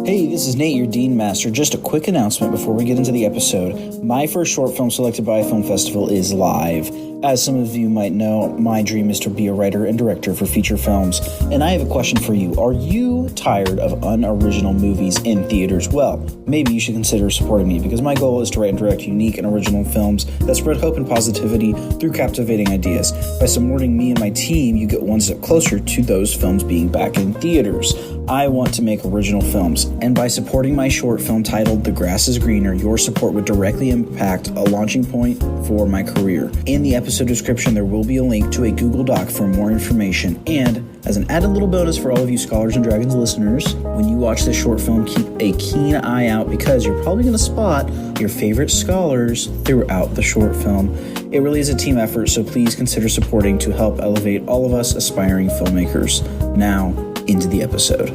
Hey, this is Nate, your Dean Master. Just a quick announcement before we get into the episode. My first short film selected by a film festival is live. As some of you might know, my dream is to be a writer and director for feature films, and I have a question for you. Are you tired of unoriginal movies in theaters? Well, maybe you should consider supporting me, because my goal is to write and direct unique and original films that spread hope and positivity through captivating ideas. By supporting me and my team, you get one step closer to those films being back in theaters. I want to make original films, and by supporting my short film titled The Grass is Greener, your support would directly impact a launching point for my career. In the episode description, there will be a link to a Google Doc for more information, and as an added little bonus for all of you Scholars and Dragons listeners, when you watch this short film, keep a keen eye out, because you're probably going to spot your favorite scholars throughout the short film. It really is a team effort, so please consider supporting to help elevate all of us aspiring filmmakers. Now, into the episode.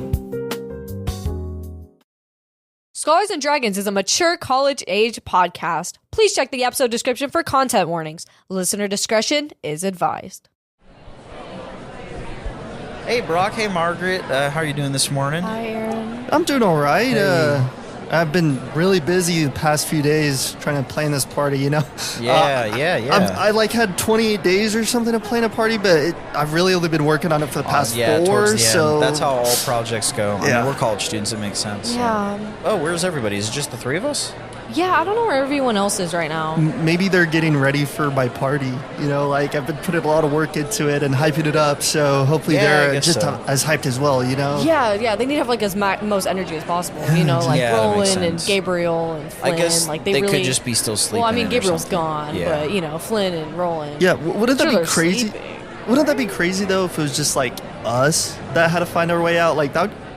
Scholars and Dragons is a mature college-age podcast. Please check the episode description for content warnings. Listener discretion is advised. Hey, Brock. Hey, Margaret. How are you doing this morning? Hi, Eren. I'm doing all right. Hey. I've been really busy the past few days trying to plan this party, you know? Yeah. I had 28 days or something to plan a party, but I've really only been working on it for the past 4, so... That's how all projects go. I mean, we're college students, it makes sense. Yeah. Oh, where's everybody? Is it just the three of us? Yeah, I don't know where everyone else is right now. Maybe they're getting ready for my party, you know? I've been putting a lot of work into it and hyping it up, so hopefully they're just as hyped as well, you know? Yeah, they need to have as most energy as possible, you know, Roland and Gabriel and Flynn. I guess they really, could just be still sleeping. Well, I mean, Gabriel's gone, but, you know, Flynn and Roland. Yeah, wouldn't that be crazy? Sleeping. Wouldn't that be crazy, though, if it was just, us that had to find our way out?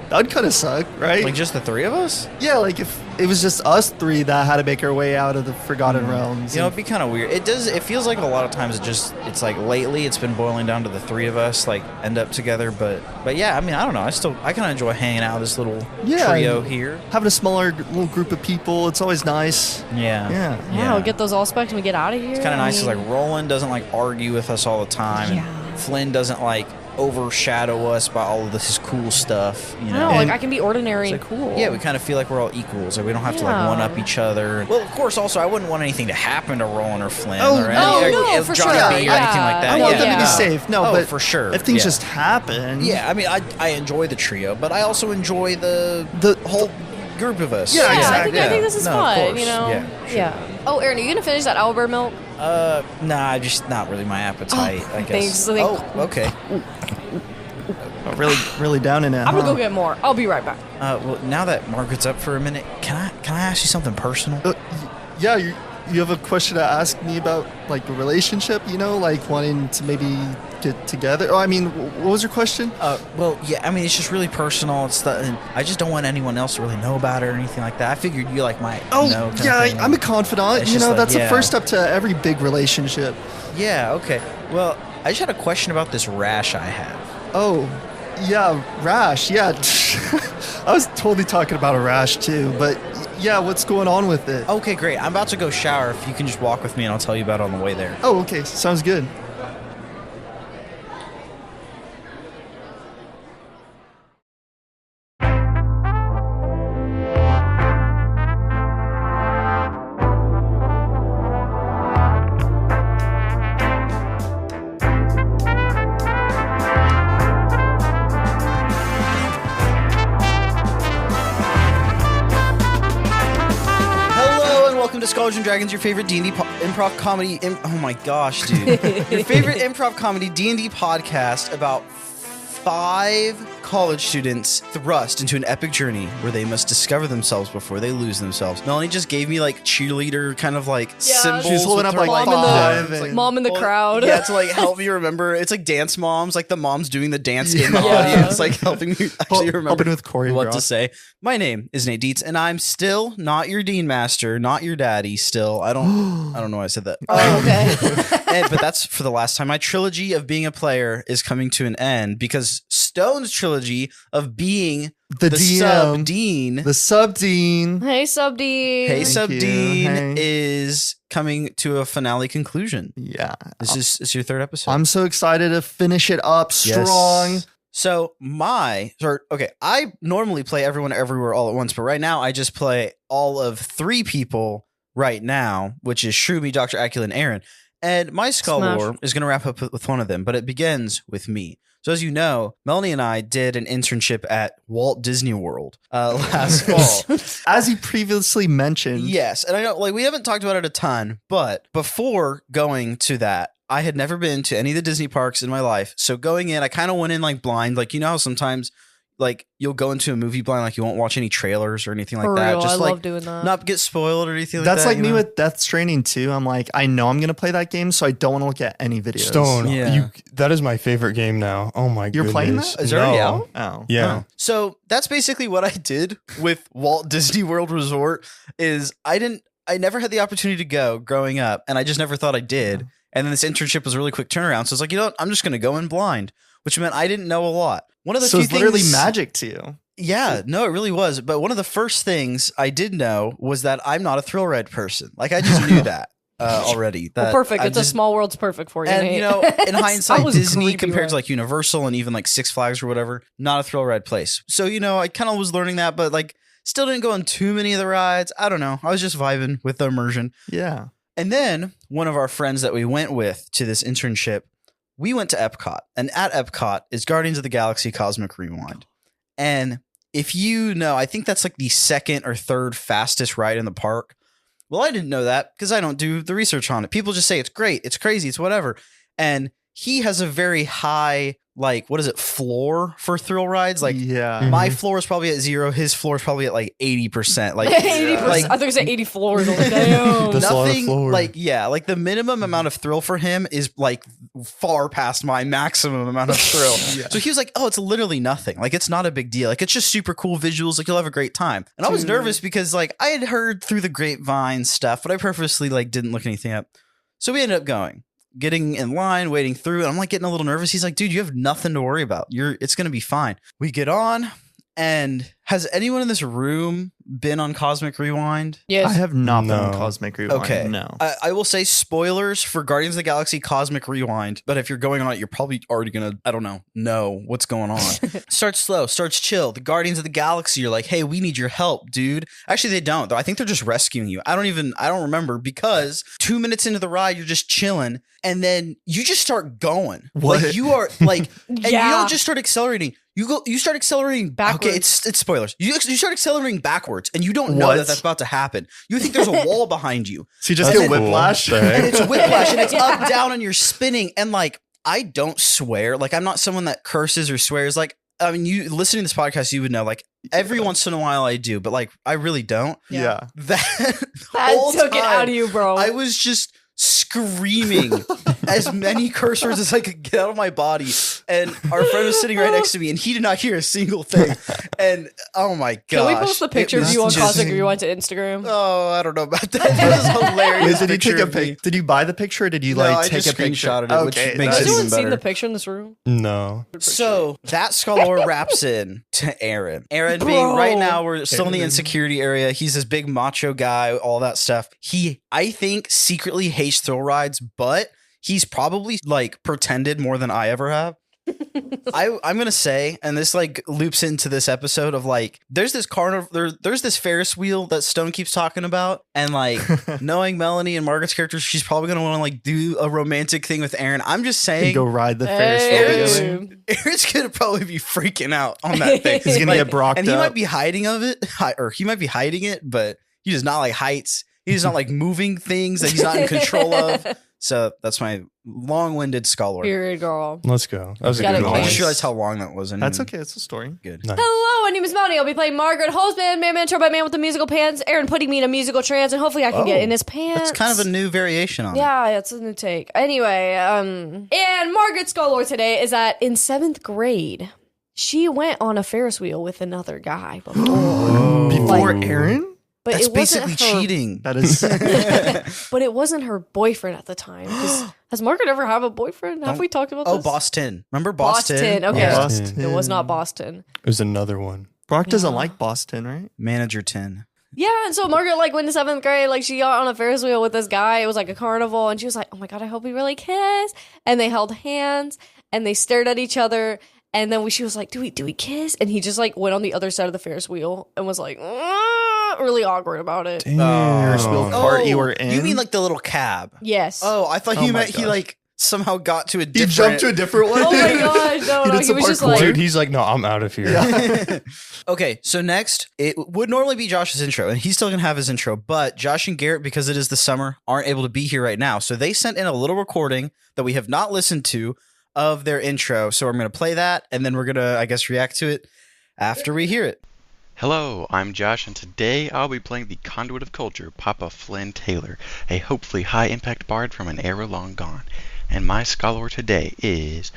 That would kind of suck, right? Just the three of us? Yeah, if it was just us three that had to make our way out of the Forgotten Realms. You know, it'd be kind of weird. It feels like a lot of times it's lately it's been boiling down to the three of us, end up together. But yeah, I mean, I don't know. I kind of enjoy hanging out with this little trio here. Having a smaller little group of people, it's always nice. Yeah, we'll get those all specs and we get out of here. It's kind of nice because, Roland doesn't, argue with us all the time. Yeah. And Flynn doesn't, overshadow us by all of this cool stuff, you know. I can be ordinary and cool. Yeah, we kind of feel like we're all equals. We don't have to one up each other. Well, of course, also I wouldn't want anything to happen to Roland or Flynn or for Johnny sure. B or anything like that. I want them to be safe. No, but for sure. If things just happen. Yeah, I mean, I enjoy the trio, but I also enjoy the whole group of us. Yeah, exactly. I think this is fun, you know. Yeah. Sure. Oh, Eren, are you gonna finish that owlbear milk? Nah, just not really my appetite. I guess. Thanks. Okay. Really down in it. I'm gonna go get more. I'll be right back. Well, now that Margaret's up for a minute, can I ask you something personal? Yeah, you have a question to ask me about the relationship, you know, wanting to maybe get together. Oh, I mean, what was your question? Well, yeah, I mean, it's just really personal. And I just don't want anyone else to really know about it or anything like that. I figured you might know. I'm a confidant. You know, that's the first step to every big relationship. Yeah. Okay. Well, I just had a question about this rash I have. Oh. Yeah, rash, yeah. I was totally talking about a rash too, but yeah, what's going on with it? Okay, great. I'm about to go shower. If you can just walk with me and I'll tell you about it on the way there. Oh, okay. Sounds good. Scholars and Dragons, your favorite D&D improv comedy. Oh my gosh, dude! Your favorite improv comedy D&D podcast about 5 college students thrust into an epic journey where they must discover themselves before they lose themselves. Melanie just gave me cheerleader kind of symbols. She's holding up mom in the crowd. Yeah, to help me remember. It's dance moms, the moms doing the dance in the audience, helping me actually remember with what to say. My name is Nate Dietz, and I'm still not your Dean Master, not your daddy. Still, I don't know why I said that. Oh, okay. But that's for the last time. My trilogy of being a player is coming to an end because Stone's trilogy of being the sub-dean. The sub-dean. Hey, sub-dean. Hey, sub-dean is coming to a finale conclusion. Yeah. This is your 3rd episode. I'm so excited to finish it up strong. Yes. So I normally play Everyone Everywhere all at once, but right now I just play all of 3 people right now, which is Shroomy, Dr. Acula, and Eren. And my Scholar is going to wrap up with one of them, but it begins with me. So as you know, Melanie and I did an internship at Walt Disney World last fall. As you previously mentioned. Yes, and I know we haven't talked about it a ton, but before going to that, I had never been to any of the Disney parks in my life. So going in, I kind of went in blind. You know how sometimes you'll go into a movie blind, you won't watch any trailers or anything like that. Just I love doing that. Not get spoiled or anything That's like that. That's me with Death Stranding too. I'm I know I'm going to play that game, so I don't want to look at any videos. Stone, that is my favorite game now. Oh my god. You're playing that? Is it already out? Oh. Yeah. So that's basically what I did with Walt Disney World Resort is I never had the opportunity to go growing up, and I just never thought I did. And then this internship was a really quick turnaround. So it's you know what? I'm just going to go in blind, which meant I didn't know a lot. One of the few it's things, literally magic to you. Yeah, no, it really was. But one of the first things I did know was that I'm not a thrill ride person. I just knew that already. That perfect. It's a small world's perfect for you. And, Nate. you know, in hindsight, Disney creepy, compared to Universal and even Six Flags or whatever, not a thrill ride place. So, you know, I kind of was learning that, but still didn't go on too many of the rides. I don't know. I was just vibing with the immersion. Yeah. And then one of our friends that we went with to this internship, we went to Epcot, and at Epcot is Guardians of the Galaxy Cosmic Rewind. And if you know, I think that's the second or third fastest ride in the park. Well, I didn't know that because I don't do the research on it. People just say it's great, it's crazy, it's whatever. And he has a very high, floor for thrill rides? My floor is probably at 0. His floor is probably at 80%. 80%. I thought you said 80 floors. Damn. Nothing the minimum amount of thrill for him is far past my maximum amount of thrill. So he was oh, it's literally nothing. It's not a big deal. It's just super cool visuals. You'll have a great time. And I was nervous because I had heard through the grapevine stuff, but I purposely didn't look anything up. So we ended up getting in line, waiting through, and I'm getting a little nervous. He's dude, you have nothing to worry about. It's going to be fine. We get on, and has anyone in this room been on Cosmic Rewind? Yes. I have not been on Cosmic Rewind. Okay. No. I will say spoilers for Guardians of the Galaxy Cosmic Rewind, but if you're going on it, you're probably already going to, know what's going on. Starts slow, starts chill. The Guardians of the Galaxy are hey, we need your help, dude. Actually, they don't, though. I think they're just rescuing you. I don't remember, because 2 minutes into the ride, you're just chilling, and then you just start going. What? You are and you don't just start accelerating. You start accelerating backwards. Okay, it's spoilers. You start accelerating backwards, and you don't know that that's about to happen. You think there's a wall behind you. So you just get whiplash. And it's whiplash, and it's up, down, and you're spinning. And I don't swear. I'm not someone that curses or swears. You listening to this podcast, you would know. Every once in a while I do, but I really don't. Yeah. That took it out of you, bro. I was just screaming as many curse words as I could get out of my body, and our friend was sitting right next to me, and he did not hear a single thing. And oh my gosh, can we post the picture of you on Cosmic Rewind to Instagram? Oh, I don't know about that. That was hilarious. Did you take a picture? Did you buy the picture, or did you take a picture? Screenshotted it, which makes Has it anyone even seen better. the picture in this room? No. So that Scholar wraps in to Eren. Eren being right now, we're still in the insecurity area. He's this big macho guy, all that stuff. He, I think, secretly hates thrill rides, but he's probably pretended more than I ever have. I'm gonna say, and this loops into this episode of there's this there's this Ferris wheel that Stone keeps talking about, and knowing Melanie and Margaret's characters, she's probably gonna want to do a romantic thing with Eren. I'm just saying, go ride the Ferris wheel. Aaron's gonna probably be freaking out on that thing. He's gonna get brocked and he up. might be hiding it, but he does not like heights. He does not like moving things that he's not in control of. So that's my long-winded Scholar. Period, girl. Let's go. That was a Got good it, I one. just realized how long that was. That's okay. It's a story. Good. Nice. Hello, my name is Melanie. I'll be playing Margaret, Hollsman, man, troll man with the musical pants. Eren putting me in a musical trance, and hopefully I can get in his pants. That's kind of a new variation on it. Yeah, it's a new take. Anyway, and Margaret's Scholar today is that in 7th grade, she went on a Ferris wheel with another guy before. Before Eren? But That's it wasn't basically her, cheating. That is. But it wasn't her boyfriend at the time. Has Margaret ever had a boyfriend? Have we talked about this? Oh, Boston. Remember Boston? Okay. Yeah. Boston. It was not Boston. It was another one. Brock doesn't like Boston, right? Manager 10. Yeah, and so Margaret went to 7th grade, she got on a Ferris wheel with this guy. It was a carnival, and she was like, oh my God, I hope we really kiss. And they held hands, and they stared at each other, And then she was like, do we kiss? And he just like went on the other side of the Ferris wheel and was like, really awkward about it. Ferris wheel cart you were in. You mean like the little cab? Yes. Oh, I thought you meant he like somehow got to a different... He jumped to a different one? Oh my gosh, no, he was just like... Dude, he's like, no, I'm out of here. Yeah. Okay, so next, it would normally be Josh's intro, and he's still going to have his intro, but Josh and Garrett, because it is the summer, aren't able to be here right now. So they sent in a little recording that we have not listened to of their intro. So I'm going to play that, and then we're going to, I guess, react to it after we hear it. Hello, I'm Josh, and today I'll be playing the conduit of culture, Papa Flynn Taylor, a hopefully high-impact bard from an era long gone. And my scholar today is...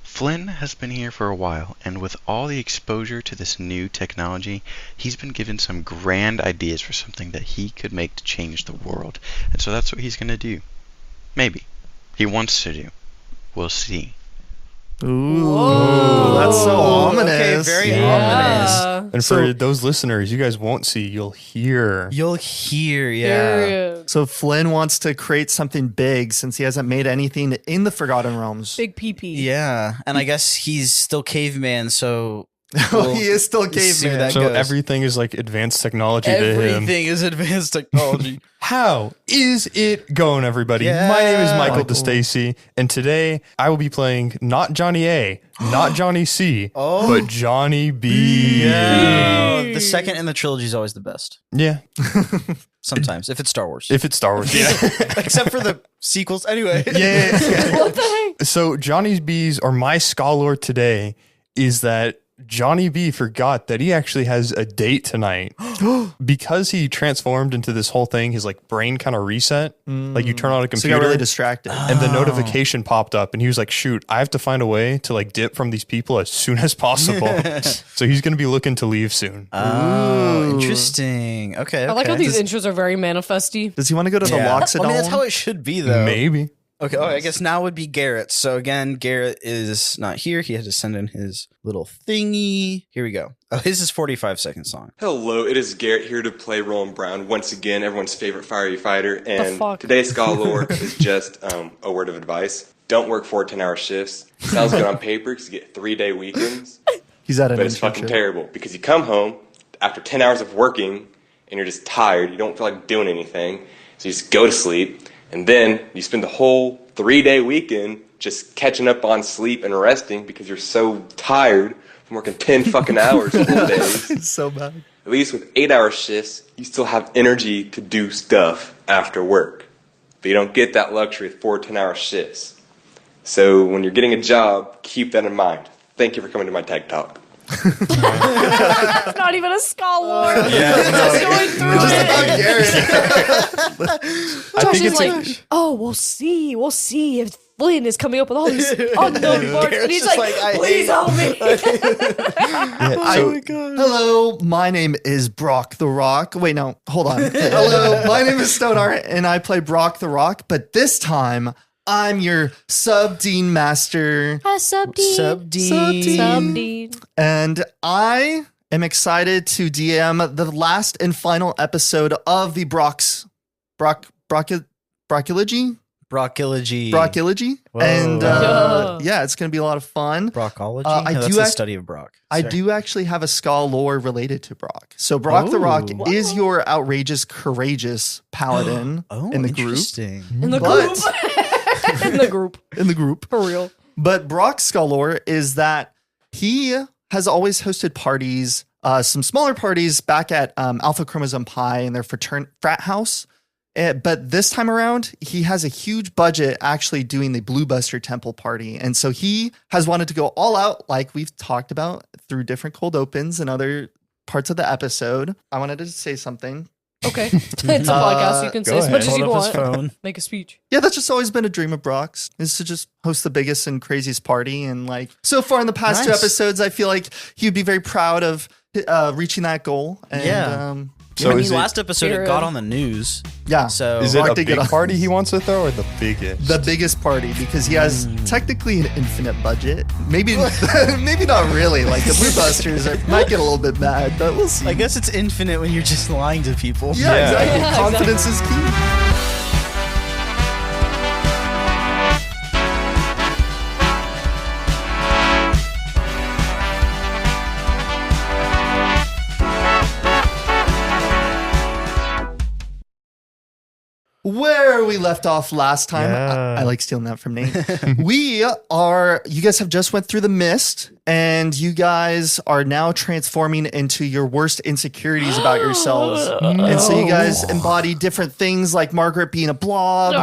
Flynn has been here for a while, and with all the exposure to this new technology, he's been given some grand ideas for something that he could make to change the world. And so that's what he's going to do. Maybe. He wants to do. We'll see. Ooh, Whoa. that's so ominous. Okay, very ominous. And for those listeners, you guys won't see, you'll hear. You'll hear, yeah. Period. So Flynn wants to create something big since he hasn't made anything in the Forgotten Realms. Big PP. Yeah, and I guess he's still caveman, so... Oh, he is still see where caveman. that So goes. everything is like advanced technology to him. Everything is advanced technology. How is it going, everybody? Yeah. My name is Michael Michael. DiStasi, and today I will be playing not Johnny A, not Johnny C, but Johnny B. Yeah. The second in the trilogy is always the best. Yeah. Sometimes, if it's Star Wars. If it's Star Wars. Yeah. Except for the sequels. Anyway. Yeah. What the heck? So Johnny's B's, or my scholar today, is that Johnny B forgot that he actually has a date tonight. Because he transformed into this whole thing, his like brain kind of reset. Like you turn on a So computer he got really distracted. and the notification popped up and he was like, shoot, I have to find a way to like dip from these people as soon as possible. So he's going to be looking to leave soon. Oh, interesting. Okay. I like how okay. these intros are very manifesty. Does he want to go to the Yeah. Loxodon? I mean, that's how it should be, though. Maybe. Okay. Oh, I guess now would be Garrett. So again, Garrett is not here. He had to send in his little thingy. Here we go. Oh, his is 45-second song. Hello, it is Garrett here to play Roland Brown, once again, everyone's favorite fiery fighter. And fuck? today's scholar is just a word of advice. Don't work 4 10-hour shifts. Sounds good on paper because you get 3-day weekends, He's at an but it's fucking internship. terrible because you come home after 10 hours of working and you're just tired. You don't feel like doing anything, so you just go to sleep. And then you spend the whole 3-day weekend just catching up on sleep and resting because you're so tired from working 10 fucking hours full days. It's so bad. At least with 8-hour shifts, you still have energy to do stuff after work. But you don't get that luxury with 4 10-hour shifts. So when you're getting a job, keep that in mind. Thank you for coming to my tech talk. Not even a scholar. Just going through it. I Josh think is it's like, oh, we'll see if Flynn is coming up with all these unknown parts. And he's just like, like, I please hate- help me. so Hello, my name is Brock the Rock. Wait, no, hold on. Hello, my name is Stone Ahrendt, and I play Brock the Rock, but this time I'm your sub-dean master, Subdean. and I am excited to DM the last and final episode of the Brockology? Brockology. Whoa. And yeah, it's going to be a lot of fun. Brockology? I No, that's do the act- study of Brock. I Sorry. do actually have a skull lore related to Brock. So Brock the Rock is your outrageous, courageous paladin in the group. Interesting. In the But- group. In the group. In the group. For real. But Brock's skull lore is that he has always hosted parties, some smaller parties back at Alpha Chromosome Pi in their frat house. But this time around, he has a huge budget actually doing the Blue Buster Temple party. And so he has wanted to go all out, like we've talked about through different cold opens and other parts of the episode. I wanted to say something. Okay. It's a podcast. You can say as much as you want. phone. Make a speech. Yeah, that's just always been a dream of Brock's, is to just host the biggest and craziest party. And like so far in the past 2 Nice. episodes, I feel like he would be very proud of reaching that goal. And, Yeah. So I mean, is it- last episode it got on the news. yeah. So Is it Brock a did get big on- party he wants to throw or the biggest? The biggest party because he has technically an infinite budget. Maybe maybe not really. Like the Blue Busters might get a little bit mad, but we'll see. I guess it's infinite when you're just lying to people. Yeah, Yeah. exactly. Yeah, Confidence is key. where we left off last time. Yeah. I like stealing that from Nate. You guys have just went through the mist, and you guys are now transforming into your worst insecurities about yourselves. And so you guys embody different things, like Margaret being a blob,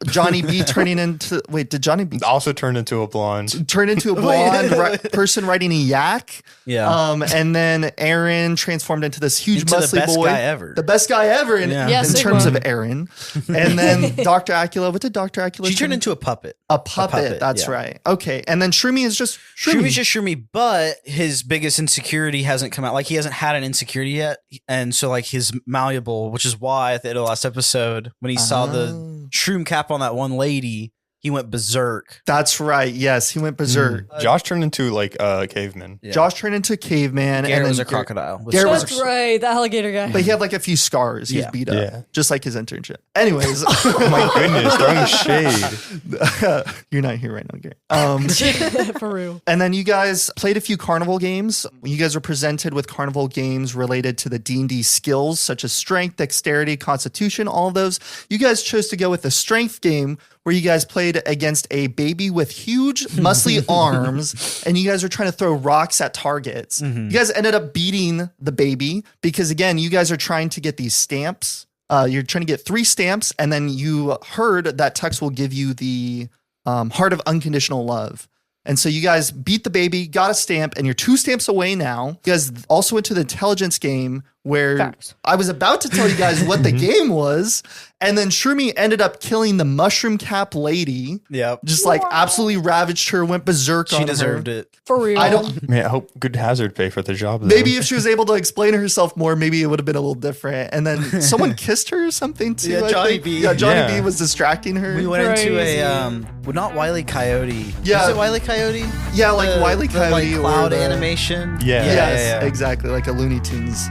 Johnny B turning into, did Johnny B Also turned into a blonde. turn into a blonde person riding a yak? Yeah. And then Eren transformed into this huge Into the muscly best boy. guy ever. The best guy ever in, Yeah. in terms of Eren. And then Dr. Acula, what did Dr. Acula She turn turned into a puppet. A puppet, that's yeah. right. Okay. And then Shroomy is just Shroomy just Shroomy, but his biggest insecurity hasn't come out. Like, he hasn't had an insecurity yet. And so, like, his malleable, which is why at the end of the last episode, when he saw the shroom cap on that one lady, he went berserk. That's right. Yes, he went berserk. Josh turned into like a caveman. Yeah. Josh turned into a caveman. Garrett and then was a crocodile. Garrett was That's right, the alligator guy. But he had like a few scars. He's Yeah. beat up, Yeah. just like his internship. Anyways, Oh my goodness, throwing shade. you're not here right now, Garrett. For real. And then you guys played a few carnival games. You guys were presented with carnival games related to the D&D skills, such as strength, dexterity, constitution, all of those. You guys chose to go with the strength game, where you guys played against a baby with huge, muscly arms, and you guys were trying to throw rocks at targets. You guys ended up beating the baby because, again, you guys are trying to get these stamps. You're trying to get 3 stamps, and then you heard that Tux will give you the Heart of Unconditional Love. And so you guys beat the baby, got a stamp, and you're 2 stamps away now. You guys also went to the intelligence game, where Facts. I was about to tell you guys what the game was, and then Shroomy ended up killing the mushroom cap lady. Yep. Just like absolutely ravaged her, went berserk on She her. deserved it. For real. I don't. Man, I hope good hazard pay for the job. Though. Maybe if she was able to explain herself more, maybe it would have been a little different. And then someone kissed her or something too. Yeah, I Johnny think. B. Yeah, Johnny Yeah. B was distracting her. We went into Crazy. well, not Wile E. Coyote. Yeah. Is it Wile E. Coyote? Yeah, like Wile E. The, Coyote like, or cloud the- animation. Yeah. Yes, exactly, like a Looney Tunes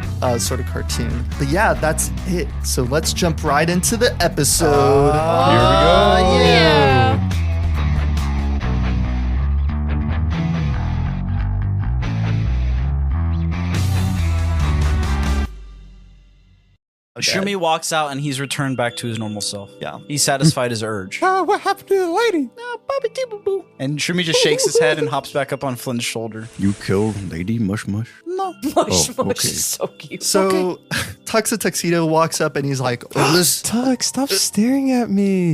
sort of cartoon. But yeah, that's it. So let's jump right into the episode. Here we go. Yeah. Shroomy walks out and he's returned back to his normal self. Yeah. He satisfied his urge. What happened to the lady? And Shroomy just shakes his head and hops back up on Flynn's shoulder. You killed Lady Mush Mush? No. Mush Oh, Mush okay. is so cute. So Tux a Tuxedo walks up and he's like, "Oh, this, Tux, stop staring at me.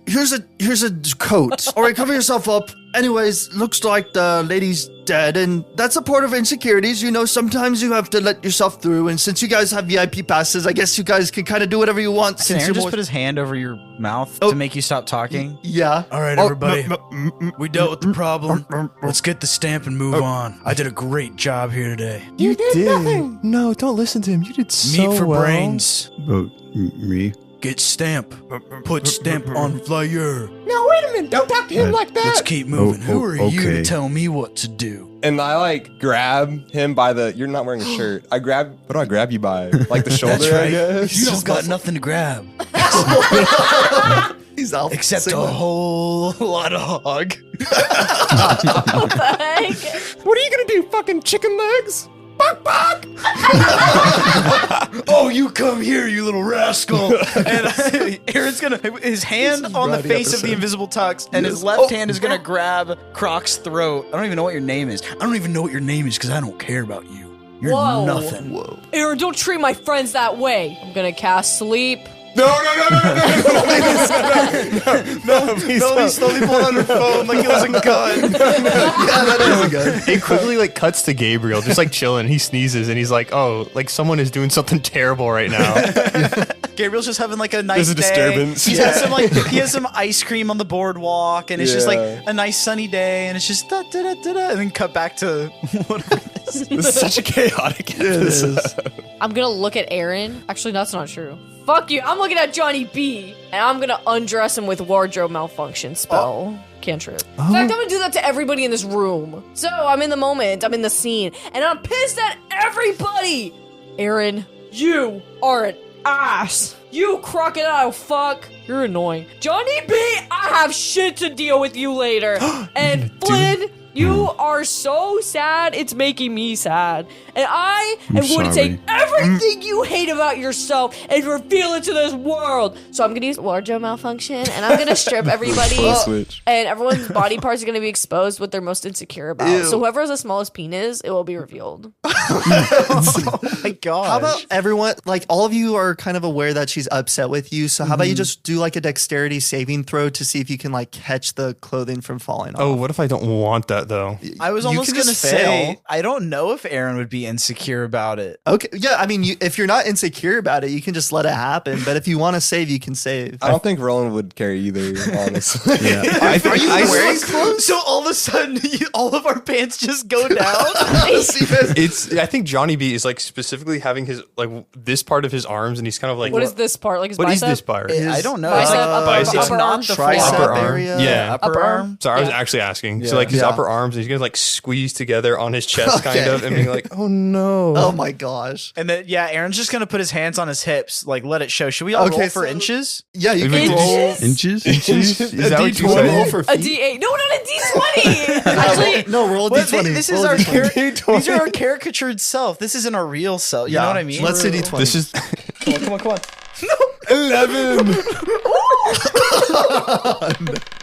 here's a coat. All right, cover yourself up. Anyways, looks like the lady's dead, and that's a part of insecurities. You know, sometimes you have to let yourself through, and since you guys have VIP passes, I guess you guys can kind of do whatever you want. Can Since Eren you're just more- put his hand over your mouth Oh. to make you stop talking? yeah. All right, Oh, everybody. no, We dealt with the problem. Let's get the stamp and move on. I did a great job here today. You did. No, don't listen to him. You did so Meat for well. brains. Me? Get stamp. Put stamp on flyer. Now wait a minute. Don't talk to him like that. Let's keep moving. Oh, Who are you to okay. tell me what to do? And I like grab him by the. You're not wearing a shirt. What do I grab you by? Like the shoulder, That's I right. guess. You don't got nothing to grab He's Alpha except a Sigma. whole lot of hog. What the heck? What are you gonna do? Fucking chicken legs? Oh, you come here, you little rascal. And Aaron's gonna, his hand on the Rowdy face of episode. the invisible tux, and his left hand is gonna grab Croc's throat. I don't even know what your name is. I don't even know what your name is because I don't care about you. You're Whoa. nothing. Whoa. Aaron, don't treat my friends that way. I'm gonna cast sleep. No, please No, he's slowly pulling on her phone like it was a gun. Yeah, that is a good. It quickly like cuts to Gabriel, just like chilling. He sneezes and he's like, "Oh, like someone is doing something terrible right now." Gabriel's just having like a nice There's a day. disturbance. He's had he has some ice cream on the boardwalk, and it's just like Yeah. a nice sunny day, and it's just da da da da da, and then cut back to whatever it is. This is such a chaotic episode. I'm gonna look at Aaron. Actually, that's not true. Fuck you. I'm looking at Johnny B. And I'm gonna undress him with wardrobe malfunction spell. Cantrip. In fact, I'm gonna do that to everybody in this room. So I'm in the moment, I'm in the scene, and I'm pissed at everybody. Aaron, you are an ass. You crocodile fuck. You're annoying. Johnny B, I have shit to deal with you later. And Flynn, You are so sad, it's making me sad. And I am going to sorry. take everything you hate about yourself and reveal it to this world. So I'm going to use wardrobe malfunction, and I'm going to strip everybody, Switch. and everyone's body parts are going to be exposed what they're most insecure about. Ew. So whoever has the smallest penis, it will be revealed. Oh my god. How about everyone, like all of you are kind of aware that she's upset with you. So how about you just do like a dexterity saving throw to see if you can like catch the clothing from falling off? Oh, what if I don't want that though? I was You almost can going to just say, fail. I don't know if Eren would be insecure about it. Okay. Yeah. I mean, if you're not insecure about it, you can just let it happen. But if you want to save, you can save. I don't think Roland would care either, honestly. Yeah. Are you wearing clothes? clothes? So all of a sudden, all of our pants just go down? It's. I think Johnny B is like specifically having his like this part of his arms, and he's kind of like. What is this part? Like his What is bicep? this part? I don't know. Bicep, It's upper- bicep. It's upper not arm, the tricep forearm. upper arm. area. Yeah. Upper arm. So I was Yeah. actually asking. Yeah. So like his Yeah. upper arms, and he's gonna like squeeze together on his chest, kind Okay. of, and being like, "Oh no." Oh my gosh. And then, yeah, Aaron's just going to put his hands on his hips, like let it show. Should we all Okay, roll for so- inches? Yeah, you If we can did- roll. Inches? Is that what you roll said? for A feet. D8. No, not a D20. Actually, No, roll a Well, d20. this Roll is a our d20. these are our caricatured self. This isn't our real self. You know what I mean? Let's do d20. This is Come on. 11.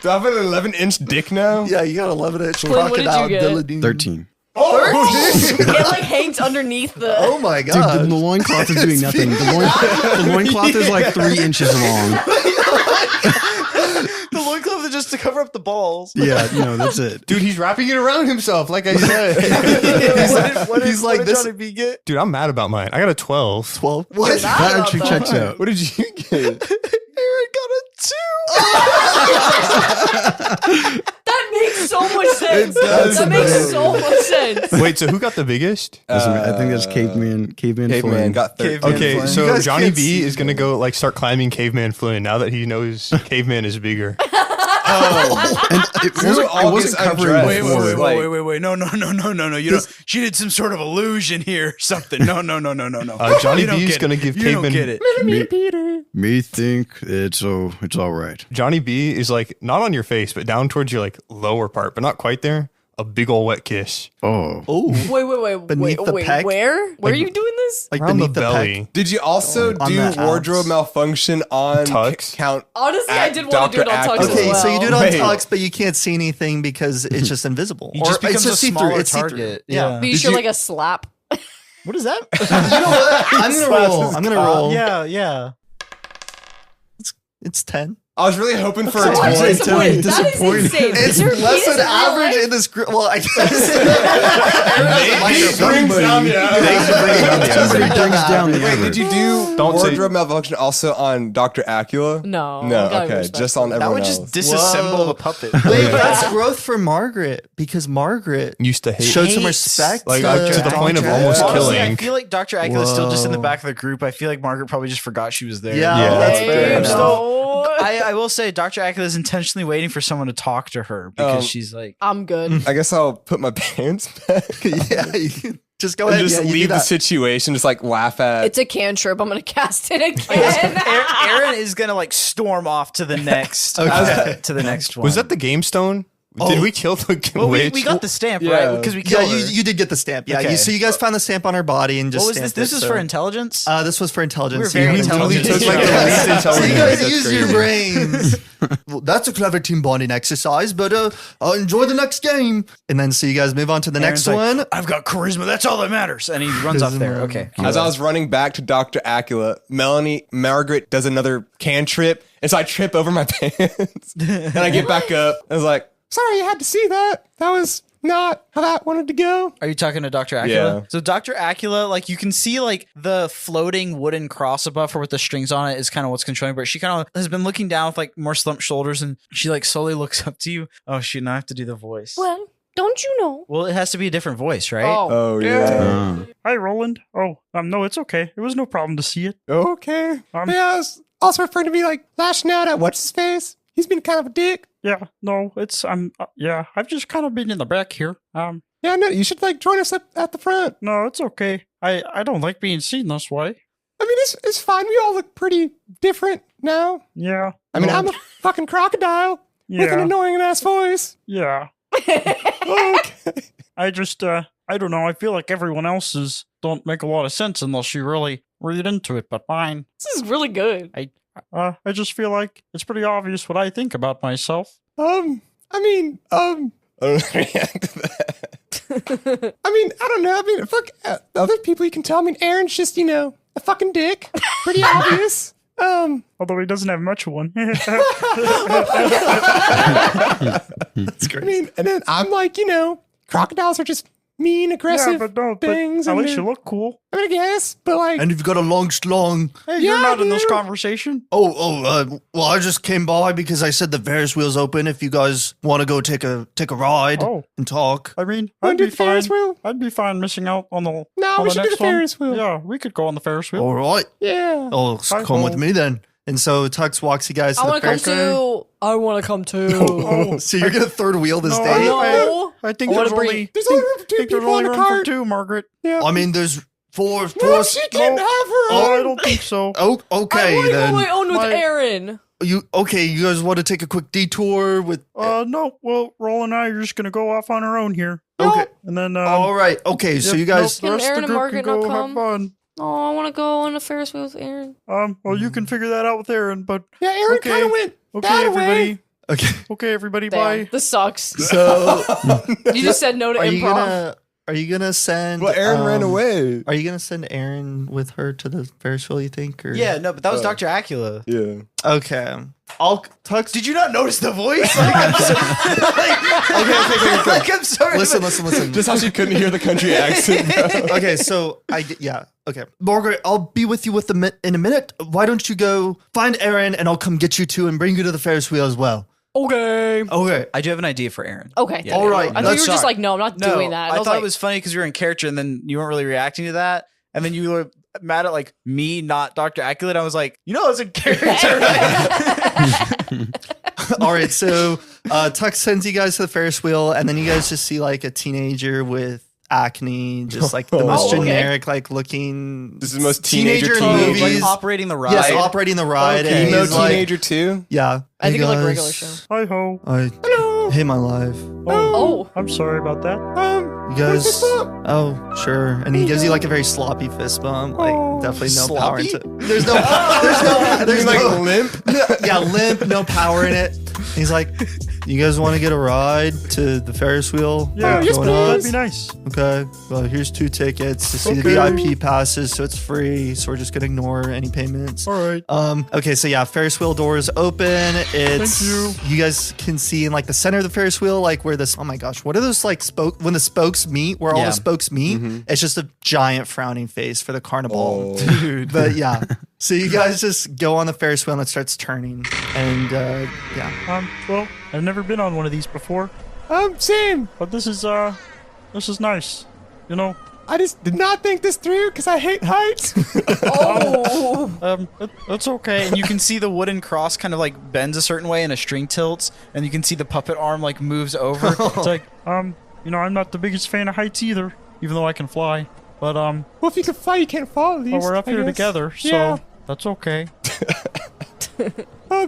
Do I have an 11-inch dick now? Yeah, you got 11-inch Flynn, what did you crocodile get? dilladine. 13. it like hangs underneath the. Oh my Dude, god. the loincloth is doing nothing. The loincloth is like 3 inches long. The loincloth is just to cover up the balls. Yeah, that's it. dude. He's wrapping it around himself, like I said. He's like this. Johnny B get? Dude, I'm mad about mine. I got a 12. 12. What? That actually checks out. What did you get? Aaron got a 2. That makes so much sense. does That makes make so much sense. Wait, so who got the biggest? I think that's Caveman Caveman Flynn. got 13. Caveman. Okay, Flynn. so You guys Johnny can't B see is gonna go like start climbing Caveman Flynn now that he knows Caveman is bigger. And it wasn't covering undressed. before. Wait. No. You know, she did some sort of illusion here or something. No. Johnny You don't B is get gonna it. give You Caveman. don't get it. Me think it's all right. Johnny B is like not on your face, but down towards your like lower part, but not quite there. A big ol' wet kiss. Oh. Oh. Wait. Beneath the pec? Where? Where are you doing this? Like Around the beneath the belly. pec. Did you also On do the wardrobe abs. malfunction on Tux? Count? Honestly, I At did want to do it on Dr. Tux Acula. as Okay, well. so you do it on Wait. Tux, but you can't see anything because it's just invisible. He just Or it's becomes a see-through. smaller It's see-through. target. Yeah. But you Did should you- like a slap. What is that? You know what? I'm gonna roll. I'm gonna roll. Yeah. It's 10. I was really hoping for a That 20. is disappointing. That is insane. It's Is your less penis than in real average life? in this group. Well, I Brings down the average. Somebody brings down the Wait, average. did you do Don't say- wardrobe malfunction also on Dr. Acula? No. No, gotta be okay, respectful. just on That everyone would else. just disassemble Whoa. the puppet. Wait, but that's growth for Margaret because Margaret Used to hate. showed some Hates respect like, to, to the point of Dr. almost Acula. Honestly, killing. I feel like Dr. Acula is still just in the Whoa. back of the group. I feel like Margaret probably just forgot she was there. Yeah, Yeah. that's Hey, fair enough. no. I will say Dr. Acula is intentionally waiting for someone to talk to her because she's like, I'm good. I guess I'll put my pants back Yeah, you can just go and ahead. just yeah, you do leave the that. situation, just like laugh at. It's a cantrip. I'm gonna cast it again. Aaron is gonna like storm off to the next to the next one. Was that the game stone? Did we kill the Well, witch? we got the stamp, Yeah. right? Because we Yeah, killed her. you did get the stamp. Yeah, Okay. so you guys found the stamp on her body and just What was this? stamped This it, is so- for intelligence? This was for intelligence. We were So you very literally intelligent. took, like, the Yeah. least So intelligent. you You guys guys used your brains. Well, that's a clever team bonding exercise, but enjoy the next game. And then so you guys move on to the Aaron's next like, one. I've got charisma. That's all that matters. And he runs off there. Okay. As I was running back to Dr. Acula, Margaret does another cantrip, and so I trip over my pants, and I get back up. I was like, "Sorry, you had to see that. That was not how that wanted to go." Are you talking to Dr. Acula? Yeah. So Dr. Acula, like you can see like the floating wooden cross above her with the strings on it is kind of what's controlling, but she kind of has been looking down with like more slumped shoulders and she like slowly looks up to you. Oh shoot, now I have to do the voice. Well, don't you know? Well, it has to be a different voice, right? Oh yeah. Hi, Roland. Oh, no, it's okay. It was no problem to see it. Okay. Yeah, I was also referring to me like lashing out at what's his face. He's been kind of a dick. Yeah, no, it's I've just kind of been in the back here. Yeah, no, you should like join us up at the front. No, it's okay. I don't like being seen this way. I mean, it's fine. We all look pretty different now. Yeah. I mean, no, I'm a fucking crocodile with an yeah, annoying ass voice. yeah. Okay. I just, I don't know. I feel like everyone else's don't make a lot of sense unless you really read into it, but mine, This is really good. I just feel like it's pretty obvious what I think about myself. I don't react to that. I don't know. Fuck other people you can tell. Aaron's just, a fucking dick. Pretty obvious. Although he doesn't have much of one. That's great. And then I'm like, crocodiles are just mean, aggressive things. At least you look cool. I guess, but like... And you've got a long schlong. Hey, you're not in this conversation. Well, I just came by because I said the Ferris wheel's open if you guys want to go take a ride and talk. I mean, Wanna I'd do be the Ferris fine. wheel? I'd be fine missing out on the No, on we the should do the next one. Ferris wheel. Yeah, we could go on the Ferris wheel. All right. Yeah. Oh, Hi, come with Paul. me then. And so Tux walks you guys to I the want to come Ferris wheel. too. I want to come too. Oh, so you're gonna third wheel this No, day? No. I think I wanna there's bring- only There's only room for two think there's people only on the room for cart. two, Margaret. Yeah. I mean, there's four. No, she can't have her Oh, own. I don't think so. Oh, I okay want to go then. my own with My- Eren. You guys want to take a quick detour with? No. Well, Roland and I are just gonna go off on our own here, Okay. and then. All right. Okay. So yep, you guys. nope, the rest Can of Eren the and group Margaret can not go have come? fun. Oh, I want to go on a Ferris wheel with Eren. Well, you can figure that out with Eren, but Yeah, Aaron Okay. kind of went okay, that everybody. way. Okay. Okay, everybody. Damn, Bye. this sucks. So You just said no to are you improv. gonna send? Well, Aaron ran away. Are you gonna send Aaron with her to the Ferris wheel? You think? Or? Yeah, no, but that was Dr. Acula. Yeah. Okay. I'll Tux. Did you not notice the voice? Like, I'm sorry. Like, I'm sorry. Listen. Just how she couldn't hear the country accent. Okay, so okay. Margaret, I'll be with you in a minute. Why don't you go find Aaron and I'll come get you too and bring you to the Ferris wheel as well. Okay. Okay. I do have an idea for Aaron. Okay. Yeah, All right. I thought you were just like, no, I'm not No, doing that. I was thought like, it was funny because you were in character and then you weren't really reacting to that. And then you were mad at like me, not Dr. Acula. And I was like, I was in character. All right, so Tux sends you guys to the Ferris wheel, and then you guys just see like a teenager with acne, just like the most okay. generic, like looking. This is the most teenager in teen. movies. Like operating the ride. Yes, operating the ride. Okay, and emo he's like, teenager too. yeah. I think hey it's like a guys, regular show. Hi ho. I hate my life. Oh. I'm sorry about that. You guys. Oh, sure. And he gives you like a very sloppy fist bump. Like definitely no power Sloppy? into. There's no. Limp. Yeah, limp, no power in it. He's like, you guys want to get a ride to the Ferris wheel? Yeah, yes, Going up? that'd be nice. Okay, well, here's 2 tickets to see the Okay. VIP passes, so it's free. So we're just gonna ignore any payments. All right. Okay, so yeah, Ferris wheel doors open. It's Thank you guys can see in like the center of the Ferris wheel, like where this. Oh my gosh, what are those like when the spokes meet? Where all Yeah. the spokes meet? It's just a giant frowning face for the carnival, Oh. dude. But yeah, so you guys just go on the Ferris wheel and it starts turning, and yeah. Well, I've never been on one of these before, Same. but this is nice. You know, I just did not think this through because I hate heights. Oh. that's okay. And you can see the wooden cross kind of like bends a certain way and a string tilts. And you can see the puppet arm like moves over. It's like, I'm not the biggest fan of heights either, even though I can fly. But Well, if you can fly, you can't fall at least. well, we're up I here guess. together, so Yeah. that's okay.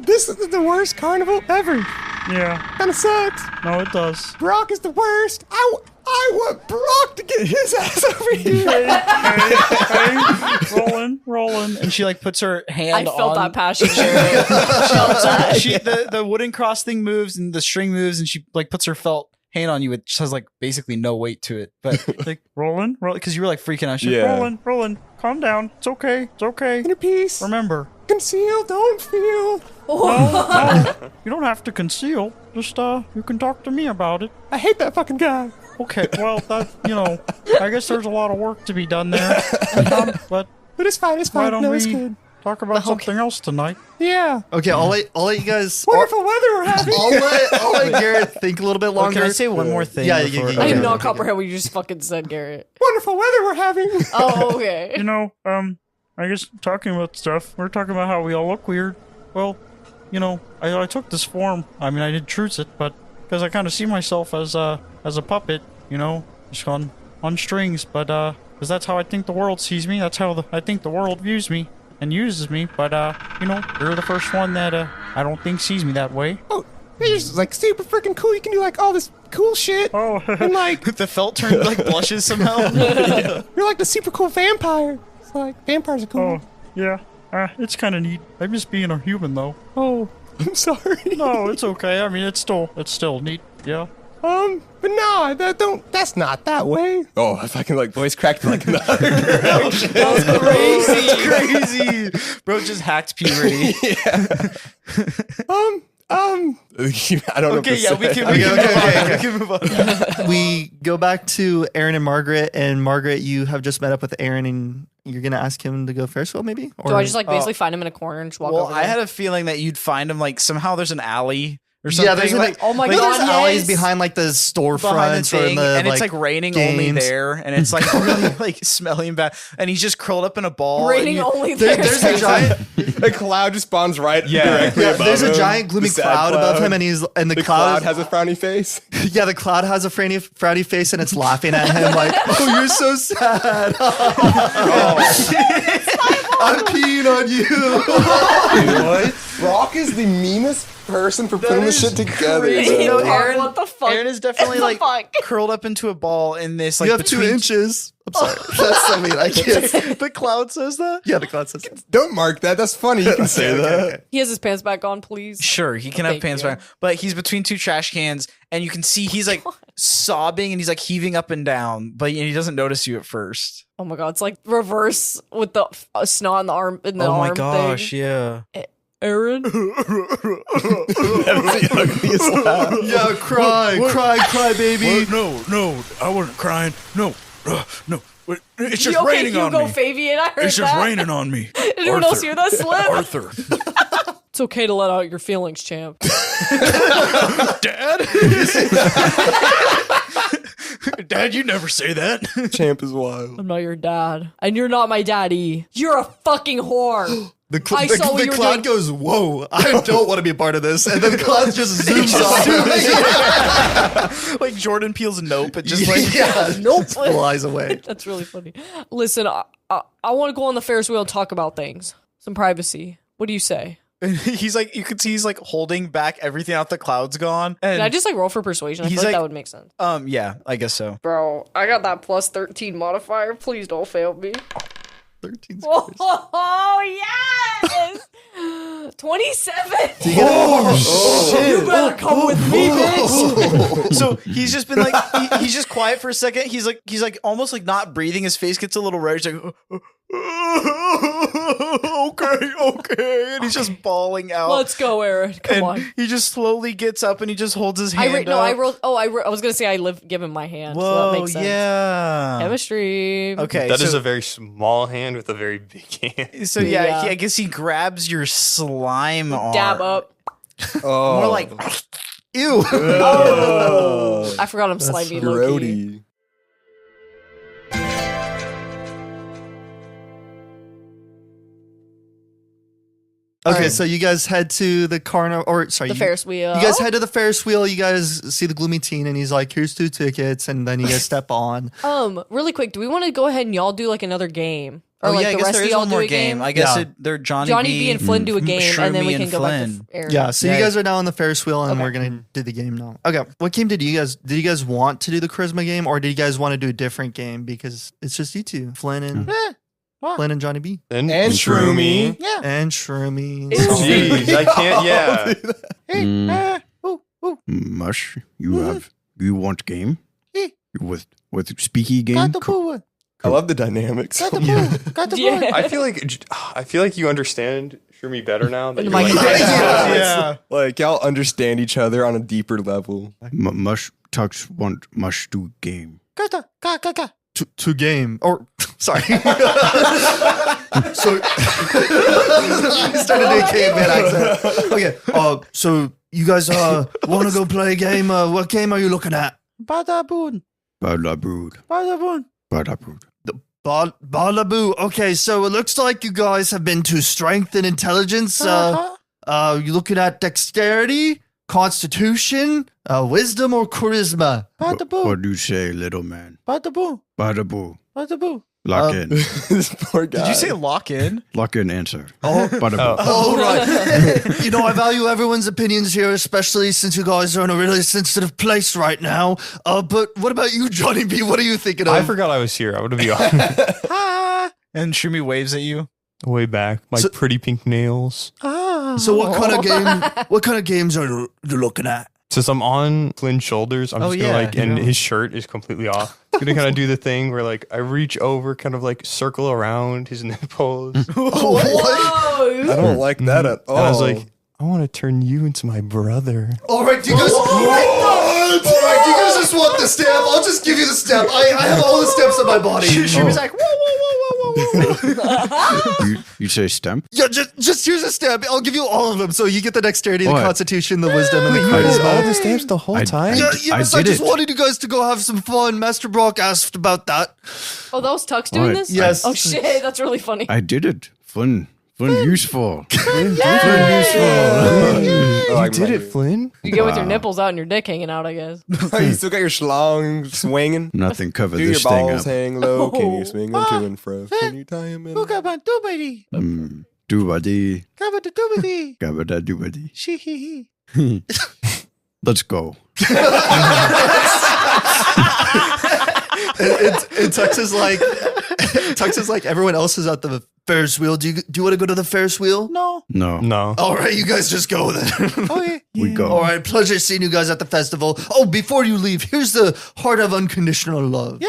This is the worst carnival ever. Yeah, Kind of sucks. no, it does. Brock is the worst. I want Brock to get his ass over here. Hey, Roland. And she like puts her I hand felt on. that passion. Jared. She the wooden cross thing moves and the string moves and she like puts her felt hand on you. It just has like basically no weight to it. But Like, Roland, because you were like freaking out. She's Yeah. Roland, calm down. It's okay. Inner peace. Remember, Conceal, don't feel. you don't have to conceal. Just you can talk to me about it. I hate that fucking guy. Okay, well, that I guess there's a lot of work to be done there. But But it's fine. It's why fine. don't No, it's we good. talk about something else tonight? Yeah. Okay, I'll let you guys. Wonderful weather we're having. I'll let Garrett think a little bit Oh, longer. can I say one more thing? Yeah, before- yeah, I yeah. did not comprehend what you just fucking said, Garrett. Wonderful weather we're having. Oh, okay. I guess talking about stuff, we're talking about how we all look weird. Well, I took this form. I mean, I did choose it, but because I kind of see myself as a puppet, just on strings. But because that's how I think the world sees me. That's how I think the world views me and uses me. But you're the first one that I don't think sees me that way. Oh, you're just like super freaking cool. You can do like all this cool shit. Oh, And like, The felt turned like blushes somehow. you're like the super cool vampire. It's like, vampires are cool. oh, yeah. It's kind of neat. I miss being a human, though. Oh, I'm sorry. No, it's okay. I mean, it's still neat. Yeah. But no, that's not that way. Oh, if I can like voice cracked like another girl. Crazy. Bro just hacked puberty. I don't know. Okay, yeah, we can move on. We go back to Eren and Margaret, and Margaret, you have just met up with Eren, and you're gonna ask him to go first, well, maybe? Or Do I just like basically find him in a corner and just walk Well, over I there? had a feeling that you'd find him like somehow there's an alley or something. yeah, there's like, oh my like, God, there's alleys yes. behind like the behind the storefronts or thing, the and it's like raining only games. there, and it's like really like smelling bad, and he's just curled up in a ball. and Raining you- only there. There's a giant, A cloud just spawns right directly above there's a him. giant gloomy The sad cloud above him, and the The cloud, cloud has a frowny face. yeah, the cloud has a frowny face, and it's laughing at him like, "Oh, you're so sad. I'm peeing on you." Brock is the meanest person for putting this shit together. crazy. bro. No, Eren- what the fuck? Eren is definitely The like fuck? curled up into a ball in this like You have between 2 inches. I'm sorry. That's so mean. I can't. the cloud says that. Yeah, the cloud says. Don't mark that. That's funny. You can say that. Okay. He has his pants back on, please. Sure, he can have Thank pants you. back, but he's between 2 trash cans, and you can see he's like sobbing and he's like heaving up and down, but he doesn't notice you at first. Oh my God, it's like reverse with the snot in the arm. In the Oh my arm gosh, thing. yeah. Eren. That's the ugliest laugh. Yeah, cry, baby. No, I wasn't crying. No. It's just Okay, raining on Hugo me. Fabian, I heard It's just that. raining on me. Did anyone else hear that, Slim? Arthur. It's okay to let out your feelings, champ. Dad? Dad, you never say that. Champ is wild. I'm not your dad. And you're not my daddy. You're a fucking whore. The, I saw what the you were cloud doing. goes, "Whoa, I don't want to be a part of this," and then the cloud just zooms off. Like Jordan Peele's Nope, it just like yeah, Nope. flies away. That's really funny. Listen, I want to go on the Ferris wheel and talk about things. Some privacy. What do you say? he's like you can see he's like holding back everything out the cloud's gone. And Can I just like roll for persuasion? I feel He's like like- that would make sense. yeah, I guess so. Bro, I got that plus 13 modifier. Please don't fail me. 13 Oh, yes! 27! Oh, You better come with me, bitch! So he's just been like he's just quiet for a second. He's like almost like not breathing. His face gets a little red. He's like okay, and he's just bawling out. Let's go, Eren. Come and on. he just slowly gets up and he just holds his hand. I up. rolled. Oh, I was gonna say give him my hand. so Whoa, that makes sense. yeah. Chemistry. Okay, That is so, a very small hand with a a very big hand. So yeah, Yeah. I guess he grabs your slime arm. Dab up. Oh. More like Ew. Oh. I forgot I'm slimy Loki. Grody. Okay, so you guys head to the carnival, or sorry, The Ferris wheel. You guys head to the Ferris wheel. You guys see the gloomy teen, and he's like, "Here's 2 tickets," and then you guys step on. Really quick, do we want to go ahead and y'all do like another game? Or oh like yeah, I the guess rest there of is y'all one do more a game? game. I guess Yeah. they're Johnny B and Flynn do a game, and then we Shroomy can and go Flynn. back to Eren. Yeah, so Yeah. you guys are now on the Ferris wheel, and Okay. we're gonna do the game now. Okay, what game did you guys want to do the charisma game, or did you guys want to do a different game because it's just you two, Flynn and Johnny B And Shroomy. and Shroomy. Jeez, I can't. Yeah. Mush, you want game? With speaky game? I love the dynamics. Yeah. I feel like you understand Shroomy better now. That you're My like, God. Yeah. Like y'all understand each other on a deeper level. Mush talks want mush do game. To game, or sorry. So I started doing caveman accent. Okay, so you guys want to go play a game? What game are you looking at? Badaboon. Balabood. Badaboon. Balabood. Balaboo. Okay, so it looks like you guys have been to strength and intelligence. You looking at dexterity, constitution, wisdom, or charisma? What do you say, little man? Badaboo. Badaboo. Badaboo. Lock in. This poor guy. Did you say lock in? Lock in answer. Bada boom. Oh, right. You know, I value everyone's opinions here, especially since you guys are in a really sensitive place right now. But what about you, Johnny B? What are you thinking of? I forgot I was here. I would have been on And Shroomy waves at you. way back. My pretty pink nails. So what kind of games are you looking at? Since I'm on Flynn's shoulders, I'm just gonna and his shirt is completely off. I'm gonna kind of do the thing where like I reach over, kind of like circle around his nipples. Whoa! I don't like that at all. And I was like, I want to turn you into my brother. All right, do you guys? All right, do you guys just want the stamp? I'll just give you the stamp. I have all the stamps on my body. She was like, whoa, whoa, whoa, whoa, whoa, whoa. You say stamp? Yeah, just here's a stamp. I'll give you all of them. So you get the dexterity, the What? constitution, the wisdom, and the You had all charisma. the stamps the whole time? Yes, I just wanted you guys to go have some fun. Master Brock asked about that. Oh, that was Tux doing What? this? Yes. Oh shit, that's really funny. I did it. Fun useful. Oh, You did it, Flynn. You go with your nipples out and your dick hanging out, I guess. You still got your schlong swinging? Nothing covered Do your this thing balls up. hang low? Can you swing them to and fro? Can you tie them in? Doobady. Gabada doobady. Let's go. And Tux is like everyone else is at the Ferris wheel. Do you want to go to the Ferris wheel? No. No. All right, you guys just go then. Okay. We go. All right, pleasure seeing you guys at the festival. Oh, before you leave, here's the heart of unconditional love. Yay.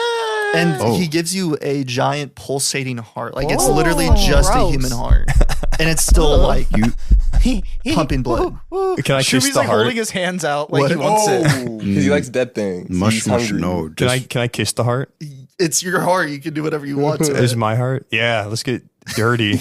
And he gives you a giant pulsating heart. Like it's literally just a gross. human heart. And it's still like pumping blood. Can I kiss Shroomies the like heart? holding his hands out like he wants it. Because he likes dead things. Mush, He's mush, hungry. no. Can I Just, kiss the heart? It's your heart. You can do whatever you want to Is it. my heart? Yeah, let's get dirty.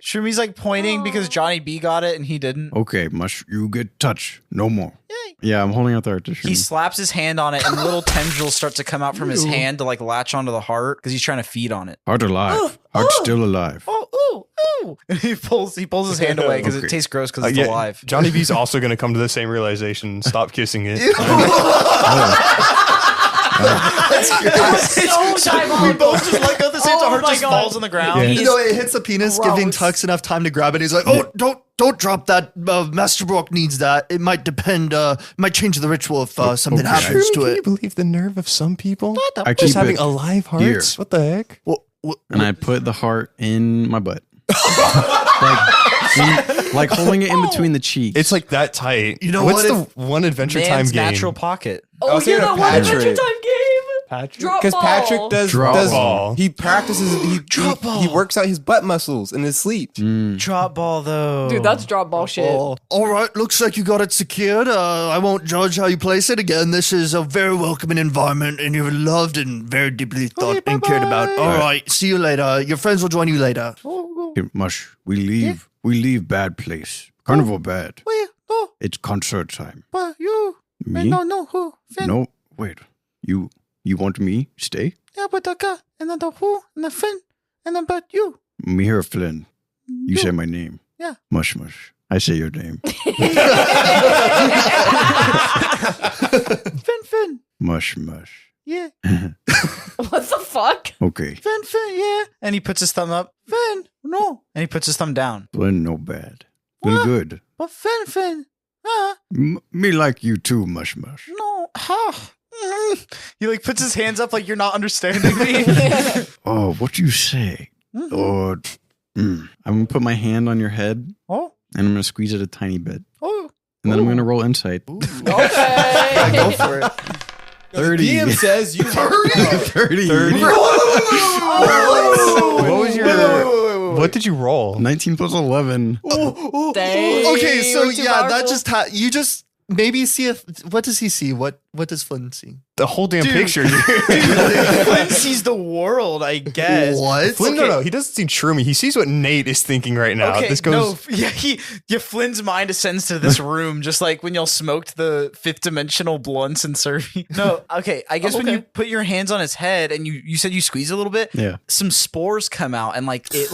Shroomies like pointing because Johnny B got it and he didn't. okay, mush, you get touch. No more. Yeah, I'm holding out the heart to He Shroomy. slaps his hand on it and little tendrils start to come out from his hand to like latch onto the heart because he's trying to feed on it. Heart alive. Heart still alive. Oh, ooh, ooh. And he pulls his hand away because it Okay. tastes gross because it's alive. Johnny B's also going to come to the same realization. Stop kissing it. So diabolical. We both just let go at the same time. Oh Heart my just God. falls on the ground. You know, it hits the penis, giving Gross. Tux enough time to grab it. He's like, "Oh, don't drop that. Master Brock needs that. It might depend. Might change the ritual if something okay. happens to Can you it." believe the nerve of some people? I Just keep having it alive hearts? here. What the heck? And I put the heart in my butt. like holding it in between the cheeks. It's like that tight. You know What's what? the one Adventure Man's Time game? natural pocket. Oh was yeah, thinking that of one Adventure Patrick. Time game. Patrick? Drop Because ball. Patrick does ball. he practices he works out his butt muscles in his sleep. Drop ball though. Dude, that's drop ball shit. Oh, all right, looks like you got it secured. I won't judge how you place it. Again, this is a very welcoming environment, and you're loved and very deeply thought and cared about. All right, see you later. Your friends will join you later. Okay, mush. We leave bad place. Carnival bad. It's concert time. But you. Me? No, who? Finn. No, wait. You want me stay? Yeah, but the guy, and then the who, and the Finn, and then but you. Me here, Flynn. You say my name. Yeah. Mush, mush. I say your name. Finn. Mush, mush. Yeah. What the fuck? Okay. Finn, yeah. And he puts his thumb up. Finn, no. And he puts his thumb down. Flynn, no bad. Flynn, good. But Finn. Me like you too, mush, mush. No. He like puts his hands up like you're not understanding me. Oh, what you say? Oh, I'm gonna put my hand on your head Oh. and I'm gonna squeeze it a tiny bit. Oh. And then I'm gonna roll insight. Okay. Go for it. 30. DM says you 30. What was your... What did you roll? 19 plus 11. Dang, Okay, so we're too yeah, that powerful. just you just maybe see if what does he see? What does Flynn see? The whole damn picture. Flynn sees the world, I guess. What? Flynn, no, he doesn't see Shroomy. He sees what Nate is thinking right now. Okay, This goes... Flynn's mind ascends to this room, just like when y'all smoked the fifth dimensional blunts and Survey. No, okay. I guess when you put your hands on his head and you said you squeeze a little bit, Yeah. some spores come out and like it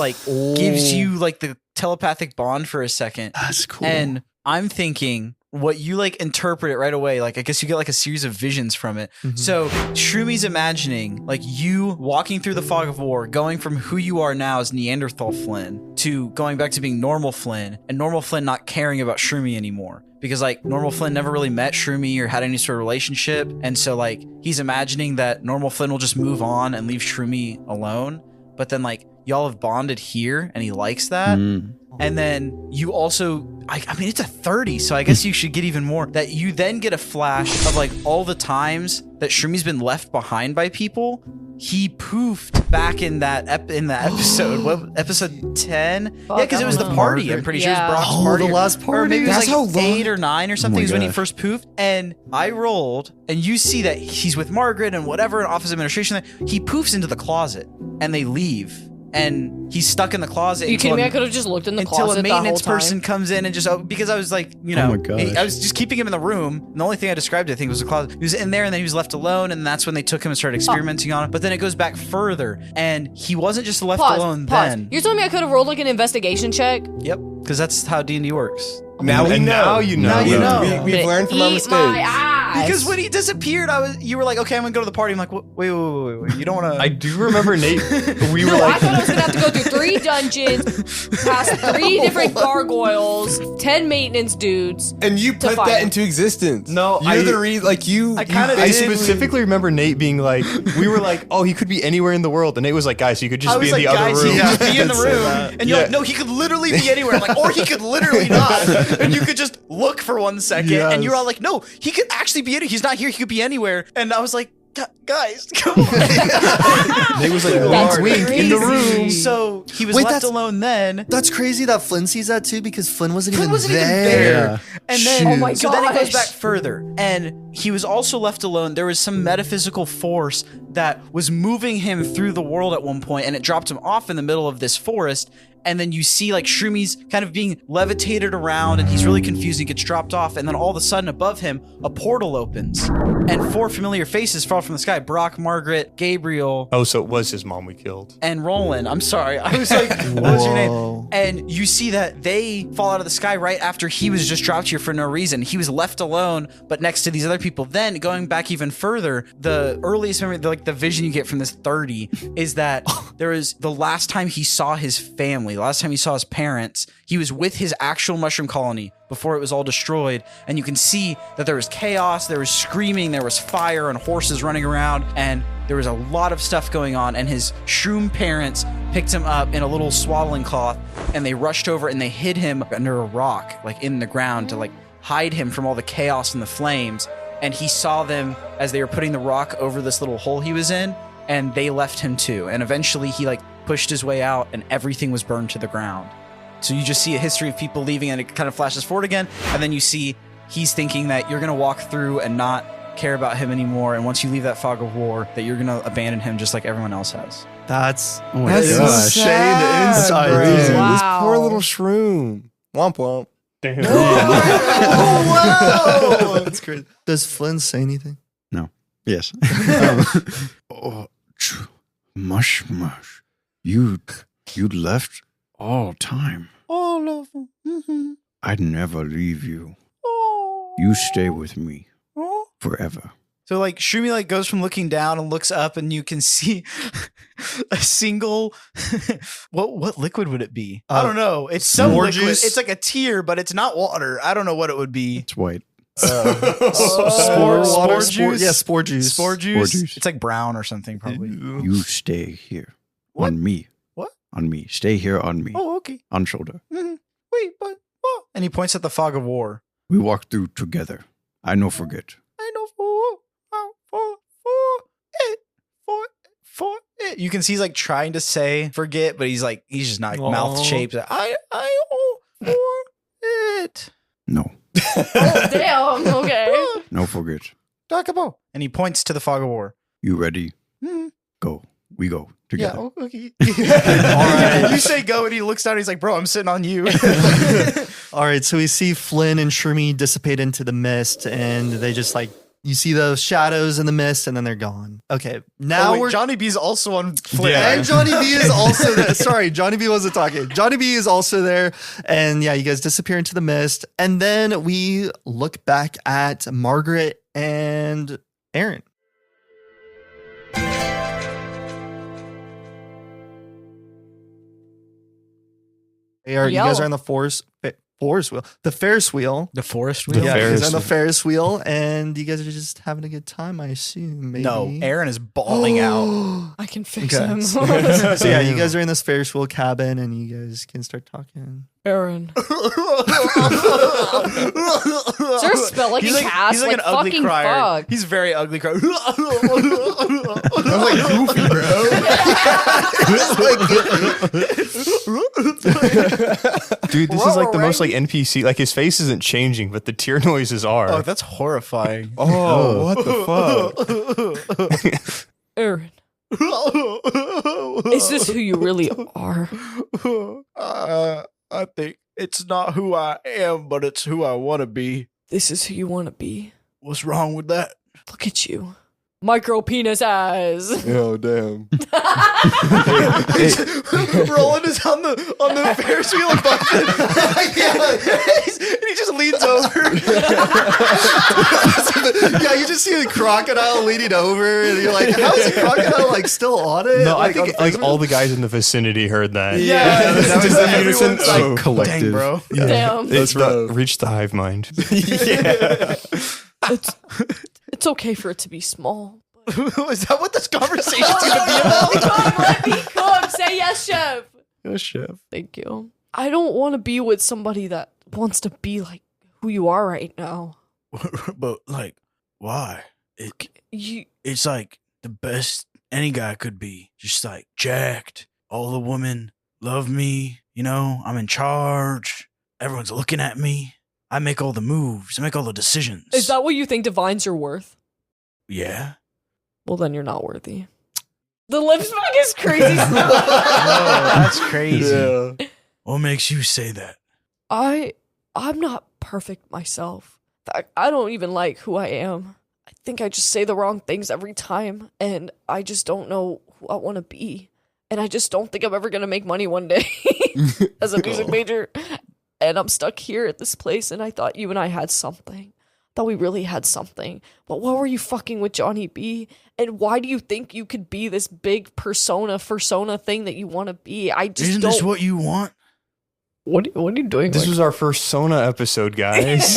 gives you like the telepathic bond for a second. That's cool. And I'm thinking what you like interpret it right away, like I guess you get like a series of visions from it. So Shroomy's imagining like you walking through the fog of war, going from who you are now as Neanderthal Flynn to going back to being normal Flynn, and normal Flynn not caring about Shroomy anymore. Because like normal Flynn never really met Shroomy or had any sort of relationship. And so like he's imagining that normal Flynn will just move on and leave Shroomy alone. But then like y'all have bonded here and he likes that. And then you also, I mean, it's a 30, so I guess you should get even more. That you then get a flash of like all the times that Shroomy's been left behind by people. He poofed back in that episode. What, episode 10? Yeah, because it was the party. I'm pretty sure it was Brock's party. The last party. Or maybe it was That's like how long- 8 or 9 or something is when he gosh. first poofed. And I rolled, and you see that he's with Margaret and whatever, and office administration. He poofs into the closet, and they leave. And he's stuck in the closet. Are you kidding me? I could have just looked in the closet until a maintenance the whole time. person comes in and just because I was like, you know, Oh my gosh. I was just keeping him in the room. And the only thing I described, I think, was the closet. He was in there, and then he was left alone, and that's when they took him and started experimenting on it. But then it goes back further, and he wasn't just left alone then. You're telling me I could have rolled like an investigation check? Yep, because that's how D&D works. Now we know. Now you know. Now you know. We've learned from our Eat mistakes. my ass. Because when he disappeared, you were like, okay, I'm gonna go to the party. I'm like, wait, you don't want to. I do remember Nate. We were No, I like, thought I was gonna have to go through 3 dungeons, past 3 different gargoyles, 10 maintenance dudes. And you put find that him. into existence. No, you're the reason. Like you. I kinda I did. specifically remember Nate being like, we were like, oh, he could be anywhere in the world, and Nate was like, guys, he could just I be was in like, the other guys, room. he could just be in the Did say room. that. And you're Yeah. like, no, he could literally be anywhere. I'm like, or he could literally not. And you could just look for 1 second. Yes. And you're all like, no, he could actually be anywhere. He's not here. He could be anywhere. And I was like, guys, come on. Nate was like, That's wink, wink, in the room. So he was Wait, left that's- alone then. That's crazy that Flynn sees that too, because Flynn wasn't Flynn even wasn't even there. there. And then, Oh my so then it goes gosh. back further. And he was also left alone. There was some metaphysical force that was moving him through the world at one point, and it dropped him off in the middle of this forest. And then you see like Shroomy's kind of being levitated around, and he's really confused. He gets dropped off, and then all of a sudden above him, a portal opens, and 4 familiar faces fall from the sky: Brock, Margaret, Gabriel, Oh, so it was his mom we killed. and Roland. I'm sorry. I was like, what was your Whoa. name? And you see that they fall out of the sky right after he was just dropped here for no reason. He was left alone, but next to these other people. Then going back even further, the earliest memory, like the vision you get from this 30 is that there is the last time he saw his family, the last time he saw his parents, he was with his actual mushroom colony before it was all destroyed. And you can see that there was chaos, there was screaming, there was fire and horses running around, and there was a lot of stuff going on. And his shroom parents picked him up in a little swaddling cloth, and they rushed over and they hid him under a rock, like in the ground, to like hide him from all the chaos and the flames. And he saw them as they were putting the rock over this little hole he was in, and they left him too. And eventually he like pushed his way out, and everything was burned to the ground. So you just see a history of people leaving, and it kind of flashes forward again. And then you see he's thinking that you're going to walk through and not care about him anymore. And once you leave that fog of war, that you're going to abandon him just like everyone else has. That's Oh my That's gosh. so Shane inside, bro. dude. Wow. This poor little shroom. Womp womp. Oh, wow. That's great. Does Flynn say anything? Yes. Oh, mush. You left all time. All of them. Mm-hmm. I'd never leave you. Oh. You stay with me Oh. forever. So like Shroomy like goes from looking down and looks up, and you can see a single what liquid would it be? I don't know. It's some spore liquid. juice? It's like a tear, but it's not water. I don't know what it would be. It's white. Spore water, juice? Yeah, spore juice. Spore juice? juice. It's like brown or something probably. You stay here What? on me. What? On me. Stay here on me. Oh, okay. On shoulder. Mm-hmm. Wait, but what? And he points at the fog of war. We walk through together. I no forget. I know for it. You can see he's like trying to say forget, but he's just not mouth shaped. I for it. No. Oh, damn. Okay. No forget. Takabo. And he points to the fog of war. You ready? Mm-hmm. Go. We go Yeah, together. okay. All right. You say go, and he looks down. He's like, "Bro, I'm sitting on you." All right, so we see Flynn and Shroomy dissipate into the mist, and they just like You see those shadows in the mist, and then they're gone. Okay, now Johnny B's also on Flynn. Yeah. And Johnny B is also there. Sorry, Johnny B wasn't talking. Johnny B is also there. And yeah, you guys disappear into the mist. And then we look back at Margaret and Eren. You guys are on the Ferris wheel. The Ferris wheel. The forest wheel? Yeah, you Ferris guys are on the wheel. Ferris wheel, and you guys are just having a good time, I assume. Maybe. No, Eren is bawling out. I can fix Okay. him. So yeah, you guys are in this Ferris wheel cabin, and you guys can start talking. Eren. Is there a spell like He's a cast? he's like an ugly fucking crier. fuck. He's very ugly crier. Dude, this is like the most like NPC. Like his face isn't changing, but the tear noises are. Oh, that's horrifying. Oh, what the fuck? Eren. Is this who you really are? I think it's not who I am, but it's who I want to be. This is who you want to be. What's wrong with that? Look at you. Micro penis eyes. Oh, damn. Roland is on the Ferris wheel above it. And he just leans over. Yeah, you just see the crocodile leaning over, and you're like, how is the crocodile like still on it? No, I Like, think on like Facebook? all the guys in the vicinity heard that. Yeah, That was the unison. everyone's like, Oh, collective. dang, bro. Damn. It's reached the hive mind. It's okay for it to be small. Is that what this conversation's gonna be about? Let me cook. Say yes, chef. Yes, chef. Thank you. I don't want to be with somebody that wants to be like who you are right now. But like, why? It's like the best any guy could be. Just like jacked. All the women love me. You know, I'm in charge. Everyone's looking at me. I make all the moves. I make all the decisions. Is that what you think defines your worth? Yeah. Well, then you're not worthy. The lip smack is crazy. Oh, that's crazy. Yeah. What makes you say that? I'm not perfect myself. I don't even like who I am. I think I just say the wrong things every time, and I just don't know who I want to be. And I just don't think I'm ever going to make money one day as a music major. And I'm stuck here at this place, and I thought you and I had something. Thought we really had something. But what were you fucking with Johnny B? And why do you think you could be this big persona thing that you want to be? I just Isn't don't. this what you want? What are you doing? This was our first Sona episode, guys.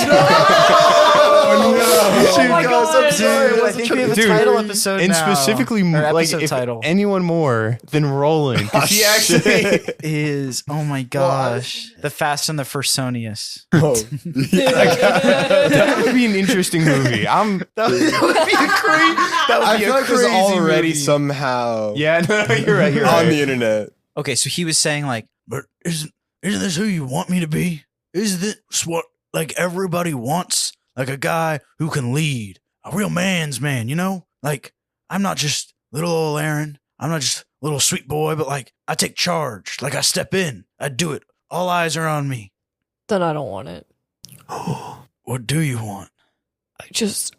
Oh my God. I'm sorry. I think we have a Dude, title episode and now. specifically, Or like, episode if title. anyone more than Roland, 'cause he actually is, oh my gosh, the Fast and the Fursonius. Oh. that would be an interesting movie. That would be a great. That would I be feel a like there's crazy already movie. somehow Yeah, no, you're right. You're on right. the internet. Okay, so he was saying like, But isn't this who you want me to be? Isn't this what like everybody wants? Like a guy who can lead, a real man's man, you know? Like I'm not just little old Eren. I'm not just little sweet boy, but like I take charge. Like I step in. I do it. All eyes are on me. Then I don't want it. What do you want?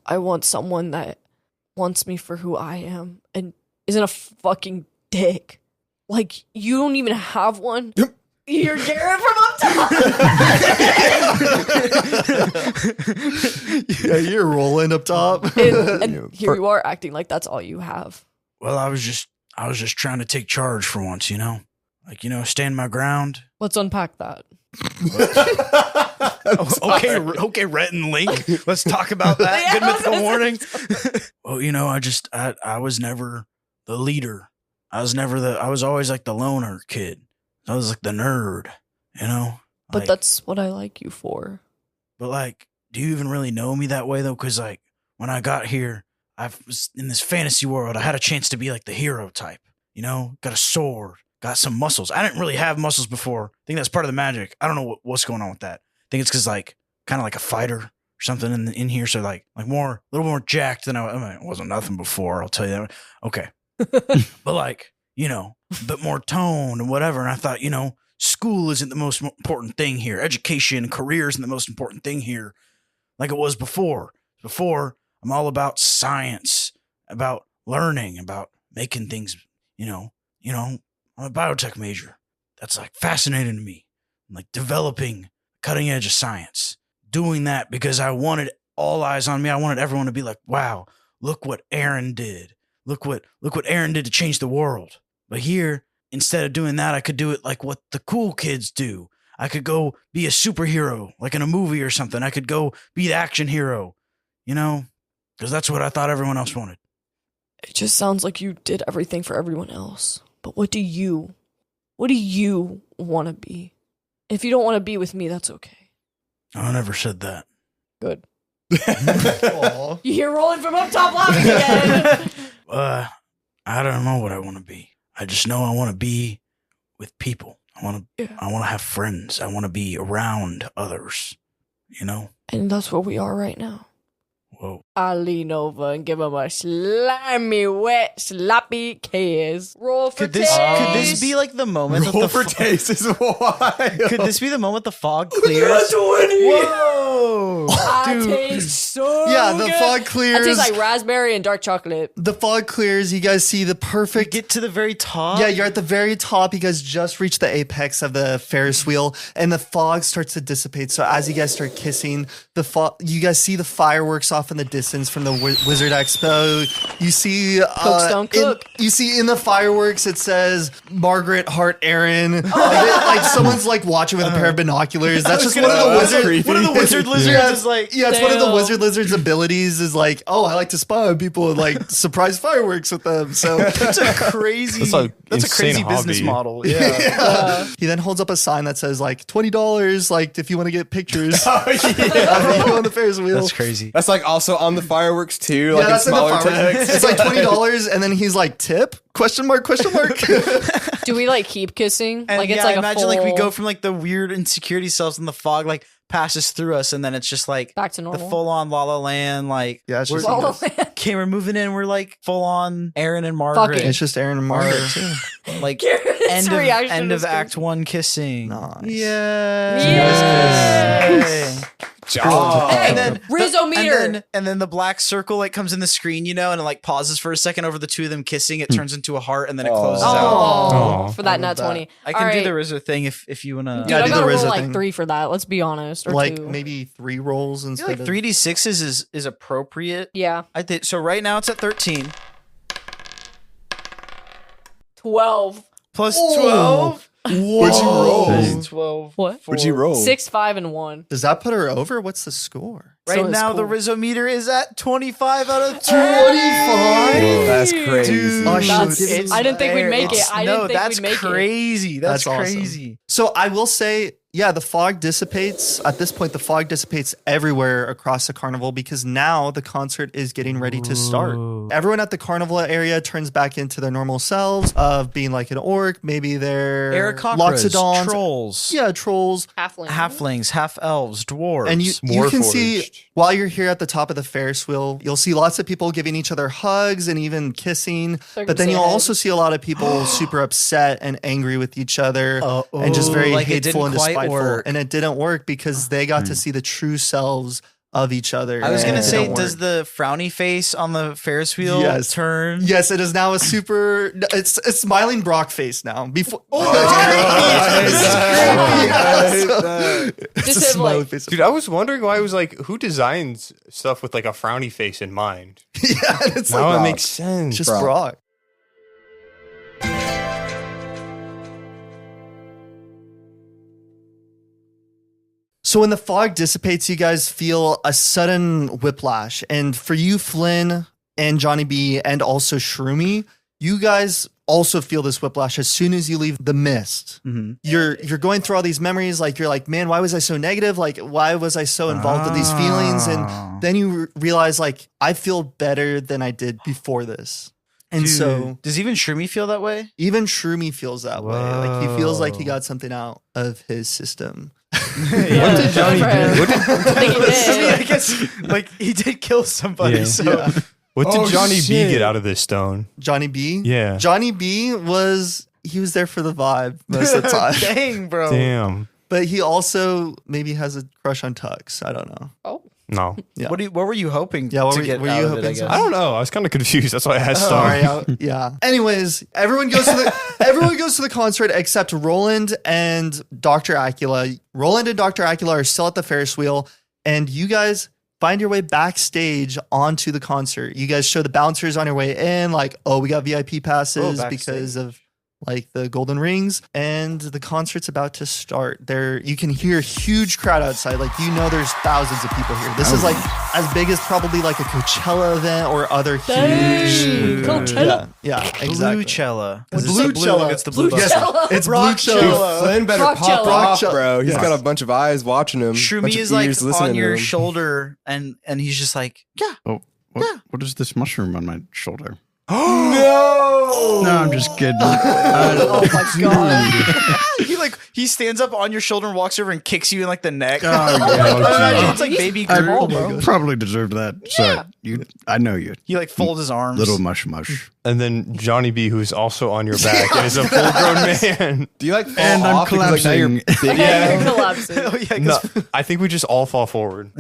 I want someone that wants me for who I am and isn't a fucking dick. Like, you don't even have one. You're Garrett from up top. Yeah, you're rolling up top. and here you are acting like that's all you have. Well, I was just trying to take charge for once, you know? Like, you know, stand my ground. Let's unpack that. Okay, Rhett and Link. Let's talk about that. Yeah, Good mythical let's- warning. Well, you know, I was never the leader. I was always like the loner kid. I was like the nerd, you know? But Like, that's what I like you for. But like, do you even really know me that way though? Because like when I got here, I was in this fantasy world. I had a chance to be like the hero type, you know? Got a sword, got some muscles. I didn't really have muscles before. I think that's part of the magic. I don't know what's going on with that. I think it's because like kind of like a fighter or something in here. So like more, a little more jacked than I mean, it wasn't nothing before. I'll tell you that. Okay. But like, you know, a bit more tone and whatever. And I thought, you know, school isn't the most important thing here. Education, career isn't the most important thing here like it was before. Before, I'm all about science, about learning, about making things, I'm a biotech major. That's like fascinating to me. I'm like developing cutting edge of science, doing that because I wanted all eyes on me. I wanted everyone to be like, wow, look what Eren did. Look what Eren did to change the world. But here, instead of doing that, I could do it like what the cool kids do. I could go be a superhero, like in a movie or something. I could go be the action hero, because that's what I thought everyone else wanted. It just sounds like you did everything for everyone else. But what do you want to be? If you don't want to be with me, that's okay. I never said that. Good. You hear Roland from up top laughing again. I don't know what I want to be. I just know I want to be with people. I want to have friends. I want to be around others, And that's where we are right now. Whoa. I lean over and give him a slimy, wet, sloppy kiss. Roll for taste. Could this be like the moment Roll for taste is wild. Could this be the moment the fog clears? Whoa! I taste so the good. fog clears. It tastes like raspberry and dark chocolate. The fog clears. You guys see the perfect. Get to the very top. Yeah, you're at the very top. You guys just reached the apex of the Ferris wheel, and the fog starts to dissipate. So as you guys start kissing, you guys see the fireworks off in the distance from the Wizard Expo. You see, Cookstone Cook. you see in the fireworks it says Margaret, Heart, Eren. Like someone's like watching with a pair of binoculars. That's just one of the wizard lizards is like. Yeah, it's one of the wizard lizard's abilities is like, oh, I like to spy on people and like surprise fireworks with them. So that's a crazy business model. Yeah. He then holds up a sign that says like $20, like if you want to get pictures. Oh, yeah. On the Ferris wheel. That's crazy. That's like also on the fireworks too, Yeah, like in that's in the smaller fireworks. text. It's like $20, and then he's like, tip? Question mark? Do we like keep kissing? And Like it's yeah, like imagine a full... like we go from like the weird insecurity cells and the fog like passes through us, and then it's just like back to the normal. full on La La Land. Like Yeah, it's just La La Land. okay, we're moving in. We're like full on Eren and Margaret. Fucking. It's just Eren and Margaret too. Like Garrett's reaction end is of Act 1 kissing. Nice. Yay! Job. And then Rizzo meter. and then the black circle like comes in the screen, and it like pauses for a second over the two of them kissing. It turns into a heart, and then it closes out. Oh, for that nat 20. I can do the Rizzo thing if you wanna. Dude, Yeah, I do the gotta roll Rizzo like thing. 3 for that. Let's be honest, or Like 2. maybe 3 rolls I feel instead like of 3d6s is appropriate. Yeah, I think so. Right now it's at 13 12. plus 12. What'd you roll? Plus 12. What? What'd you roll? 6, 5, and 1. Does that put her over? What's the score? Right So it's now cool. the Rizzo meter is at 25 out of 25. That's crazy. Dude, Oh, That's- I didn't think we'd make it. I didn't think that's we'd make it. crazy. That's That's awesome. crazy. So I will say, yeah, the fog dissipates. At this point, the fog dissipates everywhere across the carnival because now the concert is getting ready to start. Everyone at the carnival area turns back into their normal selves of being like an orc. Maybe they're Aerocopteras, Loxodons. trolls, Yeah, trolls. halflings, half elves, dwarves. And you can see while you're here at the top of the Ferris wheel, you'll see lots of people giving each other hugs and even kissing. They're But then gonna you'll say also see a lot of people super upset and angry with each other and just very like it hateful didn't and quite despiteful. work. And it didn't work because they got to see the true selves of each other. I was and gonna it say, didn't does work. the frowny face on the Ferris wheel Yes. turn? Yes, it is now a super. It's smiling Brock face now. Before, Just have, like- Dude, I was wondering why it was like, who designs stuff with like a frowny face in mind? yeah, it's Now like it makes sense. just Brock. So when the fog dissipates, you guys feel a sudden whiplash. And for you, Flynn and Johnny B and also Shroomy, you guys also feel this whiplash as soon as you leave the mist. Mm-hmm. You're going through all these memories, like you're like, man, why was I so negative? Like, why was I so involved with these feelings? And then you realize, like, I feel better than I did before this. And so does even Shroomy feel that way? even Shroomy feels that way. Like he feels like he got something out of his system. What did Johnny do? What did, I think he I mean, I did. guess like he did kill somebody. Yeah. So what did Oh, Johnny B shit. get out of this stone? Johnny B? Yeah. Johnny B was there for the vibe most of the time. dang, bro. Damn. But he also maybe has a crush on Tux. I don't know. Oh. No. Yeah. What were you hoping Yeah, what to were- get were you out of hoping it, I to- guess? I don't know. I was kind of confused. That's why I asked. Sorry. Yeah. Anyways, everyone goes to the concert except Roland and Dr. Acula. Roland and Dr. Acula are still at the Ferris wheel, and you guys find your way backstage onto the concert. You guys show the bouncers on your way in, like, oh, we got VIP passes because of like the golden rings, and the concert's about to start. You can hear a huge crowd outside. Like, there's thousands of people here. This is like as big as probably like a Coachella event or other huge Coachella. Yeah, exactly. Bluecella. Bluecella. Against the blue Yes, Bluecella. it's Dude, Bluecella. Flynn better Rockcella. pop off, Rockcella. bro. He's Yes. got a bunch of eyes watching him. Shroomy bunch of is like ears listening on to your him. shoulder, and he's just like, yeah. What is this mushroom on my shoulder? No! No, I'm just kidding. Oh my god. He stands up on your shoulder and walks over and kicks you in like the neck. Oh, yeah. I imagine it's like baby I Groot. probably deserved that. Sorry. I know you. He like folds his arms. Little mush. And then Johnny B, who's also on your back and is a full-grown man. Do you like fall And I'm off because, like, now you're collapsing. big? You're collapsing. Oh, yeah, No, I think we just all fall forward.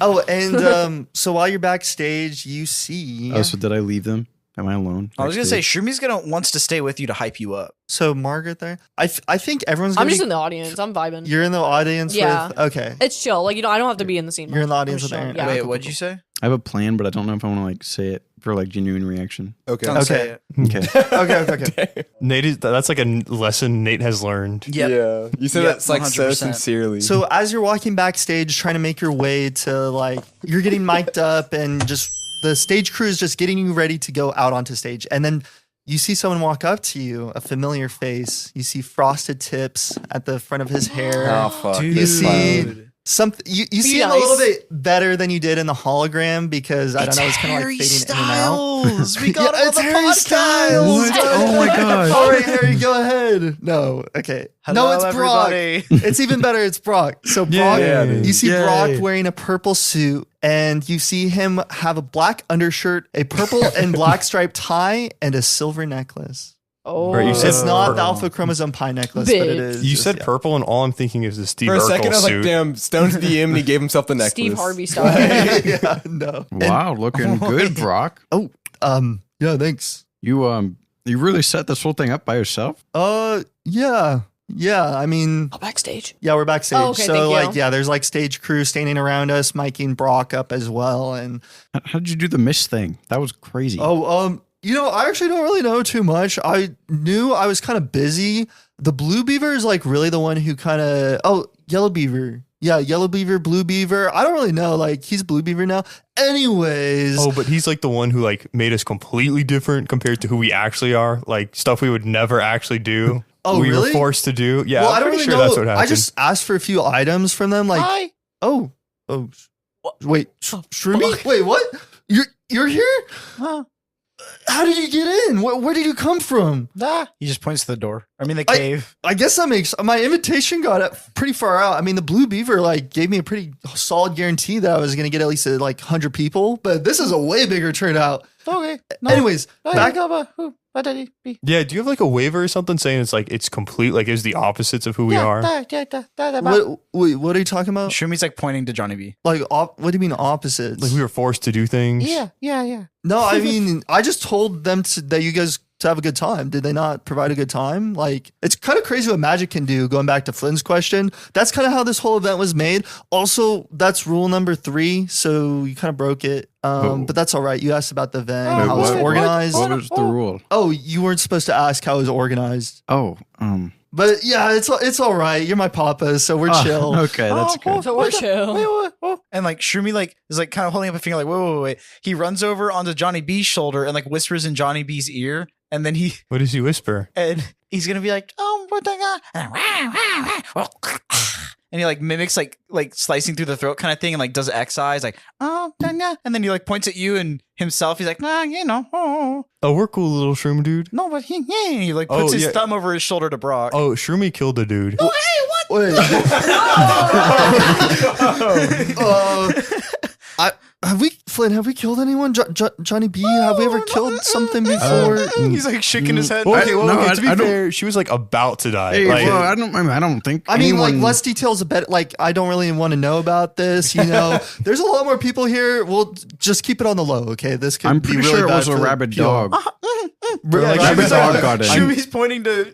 Oh, and so while you're backstage, you see. Oh, so did I leave them? Am I alone? I was gonna say backstage? Shroomies wants to stay with you to hype you up. So Margaret there. I think everyone's. I'm Gonna just be, in the audience. I'm vibing. You're in the audience. Yeah. With, okay. It's chill. Like, I don't have to be in the scene. You're in the I'm audience with chill. Eren. Yeah. Wait, what'd you say? I have a plan, but I don't know if I want to like say it for like genuine reaction. Okay. Don't say Okay. it. Okay. Nate, that's like a lesson Nate has learned. Yep. Yeah. You said Yep, that's like so 100%. sincerely. So as you're walking backstage, trying to make your way to like, you're getting mic'd up, and just the stage crew is just getting you ready to go out onto stage, and then you see someone walk up to you, a familiar face. You see frosted tips at the front of his hair. Oh, fuck. Dude. You see something. You see him a nice. little bit better than you did in the hologram because I don't know, it's kind of like fading in and out. We got him on the Harry podcast. Styles. What? Oh my god. All right, Harry, go ahead. No, okay. Hello, no, it's everybody. Brock. It's even better. It's Brock. So Brock, Yeah, dude. you see Yay. Brock wearing a purple suit, and you see him have a black undershirt, a purple and black striped tie, and a silver necklace. Oh. Right, you said It's not the purple. alpha chromosome pi necklace, but it Bitch. is. You just- said yeah. purple, and all I'm thinking is the Steve for a Urkel second, I was suit. like, damn, Stone's DM, and he gave himself the necklace. Steve Harvey style. Yeah, no. Wow, looking good, Brock. Oh, yeah, thanks. You really set this whole thing up by yourself? Yeah. I mean, Oh, backstage. yeah, we're backstage. Oh, okay, so thank you. like, yeah, there's like stage crew standing around us, miking Brock up as well, and How did you do the miss thing? That was crazy. I actually don't really know too much. I knew I was kind of busy. The blue beaver is like really the one who kind of yellow beaver. Yeah, yellow beaver, blue beaver. I don't really know. Like, he's blue beaver now. Anyways. Oh, but he's like the one who like made us completely different compared to who we actually are. Like stuff we would never actually do. Oh, we really? were forced to do. Yeah, well, I'm I don't pretty really sure know. that's what happened. I just asked for a few items from them. Like, Hi. oh, wait, Shroomy? Wait, what? You're here? Huh. How did you get in? Where did you come from? He just points to the door. I mean, the cave. I guess that makes my invitation got up pretty far out. I mean, the Blue Beaver like gave me a pretty solid guarantee that I was going to get at least like 100 people, but this is a way bigger turnout. Okay. Anyways, back Yeah, do you have like a waiver or something saying it's complete, like it's the opposites of who we are? What are you talking about? Shumi's like pointing to Johnny B. Like, what do you mean opposites? Like we were forced to do things. Yeah. No, I mean, I just told them that you guys to have a good time. Did they not provide a good time? Like, it's kind of crazy what magic can do. Going back to Flynn's question, that's kind of how this whole event was made. Also, that's rule number 3, so you kind of broke it. But that's all right. You asked about the event, how it was organized. What was the rule? Oh, you weren't supposed to ask how it was organized. Oh, But yeah, it's all right. You're my papa, so we're chill. Okay, that's good. So we're chill. And like Shroomy like is like kind of holding up a finger like wait. He runs over onto Johnny B's shoulder and like whispers in Johnny B's ear, and then What does he whisper? he's gonna be like, oh, what the guy? And he like mimics like slicing through the throat kind of thing and like does X eyes like oh and then he like points at you and himself. He's like Oh, we're cool, little shroom dude. no, but he like puts his thumb over his shoulder to Brock. Oh, Shroomy killed a dude. Wait. Flynn, have we killed anyone? Johnny B, have we ever killed something before? He's like shaking his head. Okay, to be fair, she was like about to die. Hey, like, well, I don't think. I mean, anyone... like, less details about, like, I don't really want to know about this, you know. There's a lot more people here. We'll just keep it on the low, okay? This could I'm be pretty really sure it bad was a for rabid the PR. dog. Rabid dog got in. Shroomy's pointing to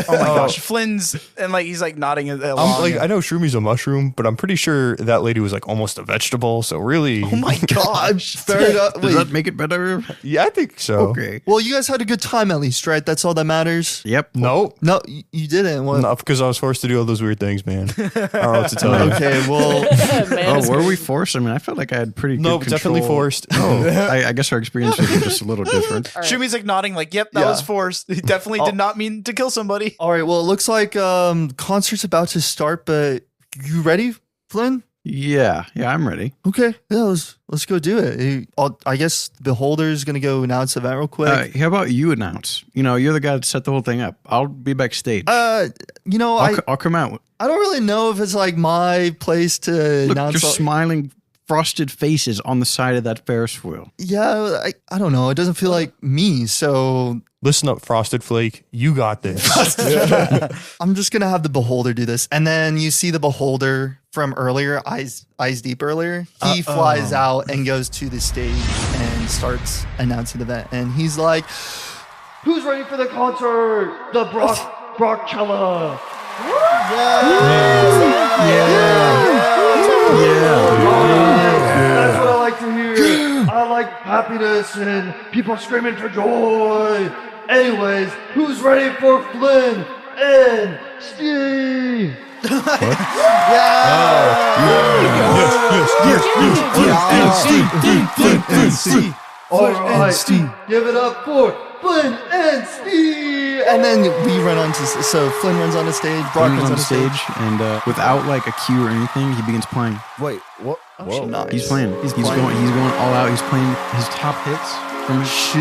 oh my gosh, Flynn's, and like he's like nodding along. I know Shroomy's a mushroom, but I'm pretty sure that lady was like almost a vegetable. So really, oh my gosh, Does that make it better? Yeah, I think so. Okay. Well, you guys had a good time at least, right? That's all that matters. Yep. No, you didn't. What? not because I was forced to do all those weird things, man. I don't know what to tell you. Okay, well, Were we forced? I mean, I felt like I had pretty good Nope, control. definitely forced. Oh, I guess our experiences were just a little different. Shroomy's like nodding, like, "Yep, that was forced. He definitely did not mean to kill somebody." all right. Well, it looks like concert's about to start, but you ready, Flynn? Yeah, I'm ready. Okay, yeah, let's go do it. I guess the Beholder's gonna go announce the event real quick. How about you announce? You know, you're the guy that set the whole thing up. I'll be backstage. You know, I'll come out. I don't really know if it's like my place to Look, announce. your smiling, frosted faces on the side of that Ferris wheel. Yeah, I don't know. It doesn't feel like me, so Listen up, Frosted Flake. You got this. I'm just gonna have the Beholder do this, and then you see the Beholder from earlier, eyes deep earlier. He flies out and goes to the stage and starts announcing the event, and he's like, "Who's ready for the concert? The Brockcella." That's what I like to hear. I like happiness and people screaming for joy. Anyways, who's ready for Flynn and Steve? Yes. All right, Steve. Give it up for Flynn and Steve. And then we run on to, so Flynn runs on the stage, Brock runs on the stage, and without like a cue or anything, he begins playing. Wait, what? Whoa. Nice. He's playing. He's going all out. He's playing his top hits from his Shoot.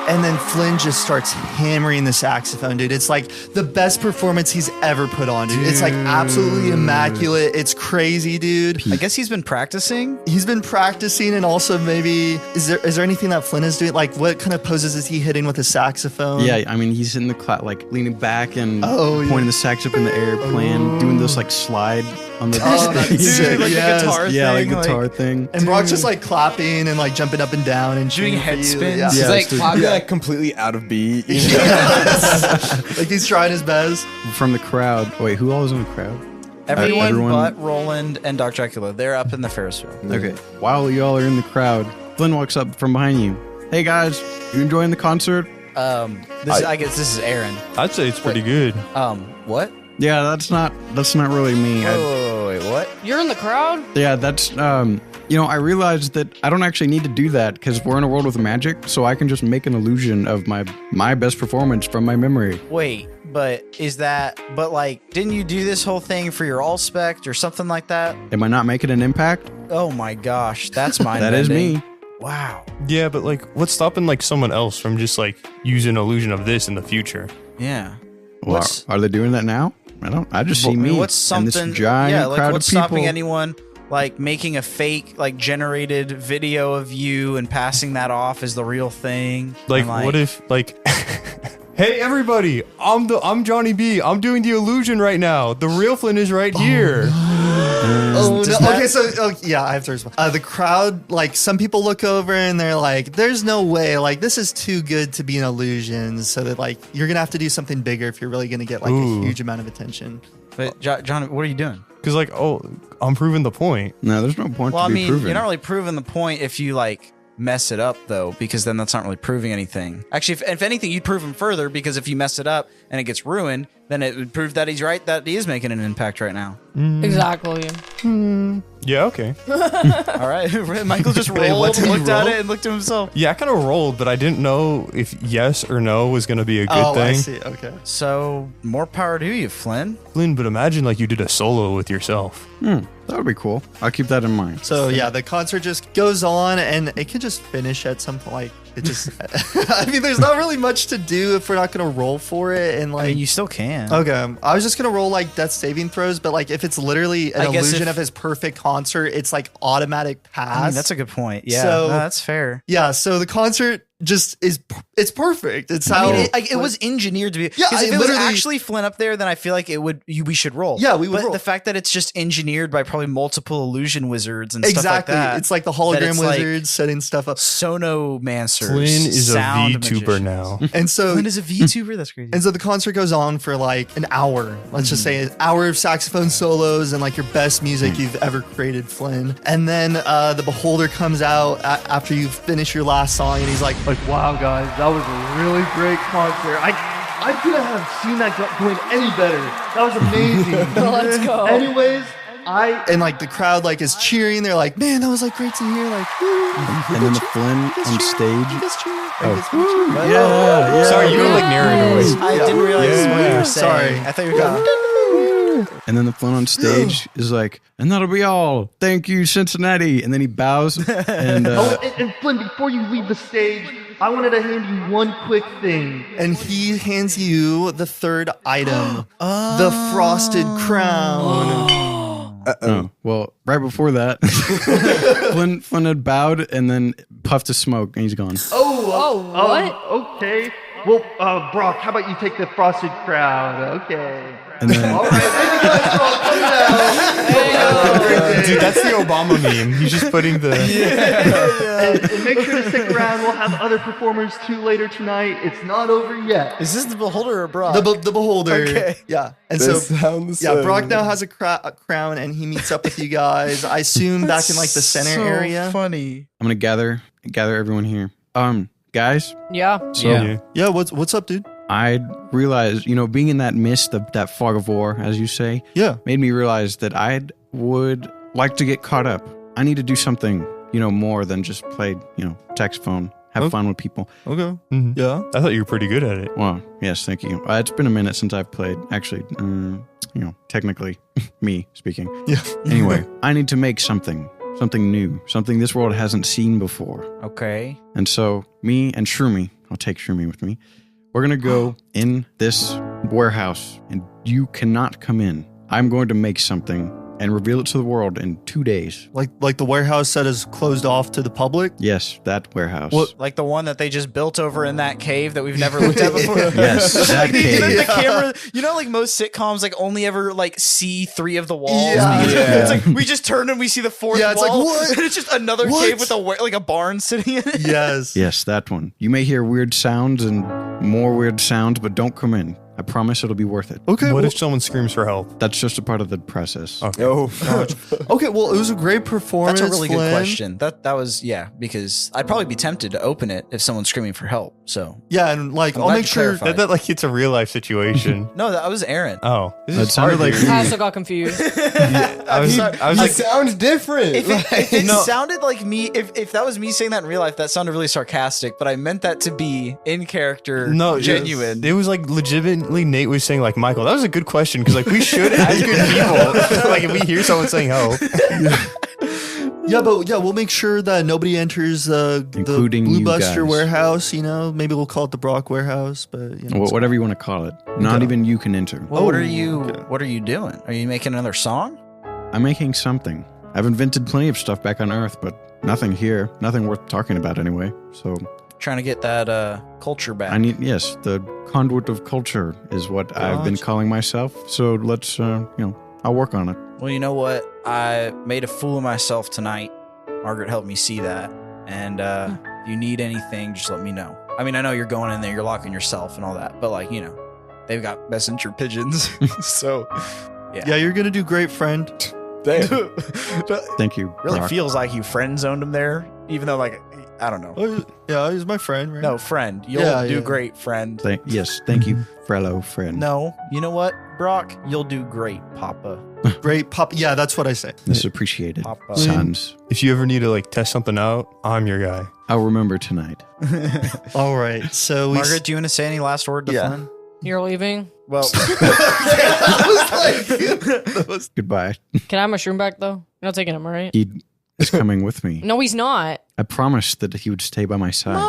And then Flynn just starts hammering the saxophone, dude. It's like the best performance he's ever put on, dude. It's like absolutely immaculate. It's crazy, dude. I guess he's been practicing. He's been practicing, and also maybe is there anything that Flynn is doing? Like, what kind of poses is he hitting with the saxophone? Yeah, I mean, he's in the like leaning back and Oh, pointing the sax up in the air, playing, doing this like slide on the stage. Dude, like the guitar thing. Yeah, like guitar thing. And Brock's just like clapping and like jumping up and down and Doing cheering for head you. spins. Yeah. He's like probably like completely out of beat. You know? Like he's trying his best. From the crowd. Wait, who all was in the crowd? Everyone but Roland and Dr. Acula. They're up in the Ferris wheel. Okay. While y'all are in the crowd, Flynn walks up from behind you. Hey guys, you enjoying the concert? I guess this is Eren. I'd say it's pretty good. What? Yeah, that's not really me. Wait, what? You're in the crowd? Yeah, that's I realized that I don't actually need to do that because we're in a world with magic, so I can just make an illusion of my best performance from my memory. Wait, but didn't you do this whole thing for your Allspect or something like that? Am I not making an impact? Oh my gosh, that's mind That is me. Wow. Yeah, but like, what's stopping like someone else from just like using an illusion of this in the future? Yeah. Well, are they doing that now? I just see me. What's something? And this giant crowd what's of people. stopping anyone like making a fake like generated video of you and passing that off as the real thing? Like, what if like hey everybody, I'm Johnny B. I'm doing the illusion right now. The real Flynn is right here. Oh no. Okay, so yeah, I have to respond. The crowd, like some people look over and they're like, there's no way, like this is too good to be an illusion, so that like you're gonna have to do something bigger if you're really gonna get like a huge amount of attention. But John, what are you doing? Because like, I'm proving the point. No, there's no point Well, to I be mean, proven. you're not really proving the point if you like mess it up though, because then that's not really proving anything. Actually, if anything, you'd prove him further, because if you mess it up and it gets ruined, then it would prove that he's right, that he is making an impact right now. Exactly. Yeah, okay. All right. Michael just rolled, looked at it, and looked at himself. Yeah, I kind of rolled, but I didn't know if yes or no was going to be a good thing. I see. Okay. So, more power to you, Flynn. Flynn, but imagine like you did a solo with yourself. That would be cool. I'll keep that in mind. So yeah, the concert just goes on, and it could just finish at some point. Like it just, I mean, there's not really much to do if we're not going to roll for it. And like, I mean, you still can. okay, I was just going to roll like death saving throws, but like if it's literally an illusion of his perfect concert, it's like automatic pass. I mean, that's a good point. Yeah, So- no, that's fair. Yeah, so the concert just it's perfect. It's how I mean, it was engineered to be. Yeah, because if I it was literally- actually Flynn up there, then I feel like we should roll. Yeah, we would But roll. the fact that it's just engineered by probably multiple illusion wizards and stuff like exactly. that. It's like the that hologram it's like wizards setting stuff up. Sonomancers. Flynn is a sound VTuber magicians. now. And so Flynn is a VTuber? That's crazy. And so the concert goes on for like an hour. Let's just say an hour of saxophone solos and like your best music you've ever created, Flynn. And then the beholder comes out after you finish your last song, and he's like, Wow, guys, that was a really great concert. I couldn't have seen that going any better. That was amazing. Let's go. Anyways, and like the crowd like is cheering. They're like, man, that was like great to hear. Like, woo. And then the Flynn on stage. You guys cheer. Yeah. Sorry, you were like narrator. I didn't realize what you were saying. Sorry. I thought you were going. And then the Flynn on stage is like, and that'll be all. Thank you, Cincinnati. And then he bows. And and Flynn, before you leave the stage, I wanted to hand you one quick thing. And he hands you the third item, the frosted crown. oh, well, right before that, Flynn had bowed and then puffed a smoke, and he's gone. What? Okay. Well, Brock, how about you take the frosted crown? Okay. And then All right. Thank you guys for all coming out. Dude, that's the Obama meme. He's just putting the. And make sure to stick around. We'll have other performers too later tonight. It's not over yet. Is this the beholder or Brock? The beholder. Okay. Yeah. And They so sound the yeah, same. Brock now has a crown, and he meets up with you guys. I assume back in like the center area. Funny. I'm gonna gather everyone here. Guys, Yeah. so Yeah. What's up, dude? I realized, being in that mist of that fog of war, as you say, Yeah. made me realize that I would like to get caught up. I need to do something, more than just play, saxophone, have fun with people. Okay. Mhm. Yeah. I thought you were pretty good at it. Well, yes, thank you. It's been a minute since I've played. Actually, technically, me speaking. Yeah. Anyway, I need to make something new, something this world hasn't seen before. Okay. And so, me and Shroomy, I'll take Shroomy with me, we're going to go in this warehouse, and you cannot come in. I'm going to make something and reveal it to the world in 2 days. Like the warehouse that is closed off to the public. Yes, that warehouse. What? Like the one that they just built over in that cave that we've never looked at before. Yes, that cave. The camera, like most sitcoms, like only ever like see 3 of the walls. Yeah. Because Yeah. It's like we just turn and we see the 4th Yeah, it's like, wall. what? And it's just another What? cave with like a barn sitting in it. Yes. Yes, that one. You may hear weird sounds and more weird sounds, but don't come in. I promise it'll be worth it. Okay. What well, if someone screams for help? That's just a part of the process. Okay. Oh, okay. Well, it was a great performance. That's a really good Flynn. question. That was because I'd probably be tempted to open it if someone's screaming for help. So Yeah, and like I'm I'll glad make you sure. clarified. That like it's a real life situation. no, that was Eren. Oh, this That is sounded hard like here. I also got confused. I was it like, sounds different. If it No. sounded like me, if that was me saying that in real life, that sounded really sarcastic. But I meant that to be in character, no, genuine. It was like legitimately Nate was saying like, Michael, that was a good question because like we should as good people. Like if we hear someone saying help. Yeah, but we'll make sure that nobody enters the Including Blue you Buster guys. warehouse. Maybe we'll call it the Brock warehouse, but Whatever you want to call it. Not even you can enter. Well, what are you doing? Are you making another song? I'm making something. I've invented plenty of stuff back on Earth, but nothing here. Nothing worth talking about anyway. So Trying to get that culture back. the conduit of culture is what I've been Gotcha. calling myself. So let's, I'll work on it. Well, you know what? I made a fool of myself tonight. Margaret helped me see that. And if you need anything, just let me know. I mean, I know you're going in there, you're locking yourself and all that, but they've got messenger pigeons. So, yeah, you're gonna do great, friend. Damn. Thank you. Really Brock. feels like you friend zoned him there, even though, I don't know. Oh, yeah, he's my friend, right? No, friend. You'll Yeah, do yeah. great, friend. Thank you, fellow friend. No, you know what, Brock? You'll do great, Papa. Great pop. Yeah, that's what I say. This is appreciated. Papa. Sons, If you ever need to like test something out, I'm your guy. I'll remember tonight. All right, so we. Margaret, do you want to say any last word to Yeah. Flynn? You're leaving? Well, Goodbye. Can I have my shroom back, though? You're not taking him, right? He is coming with me. No, he's not. I promised that he would stay by my side.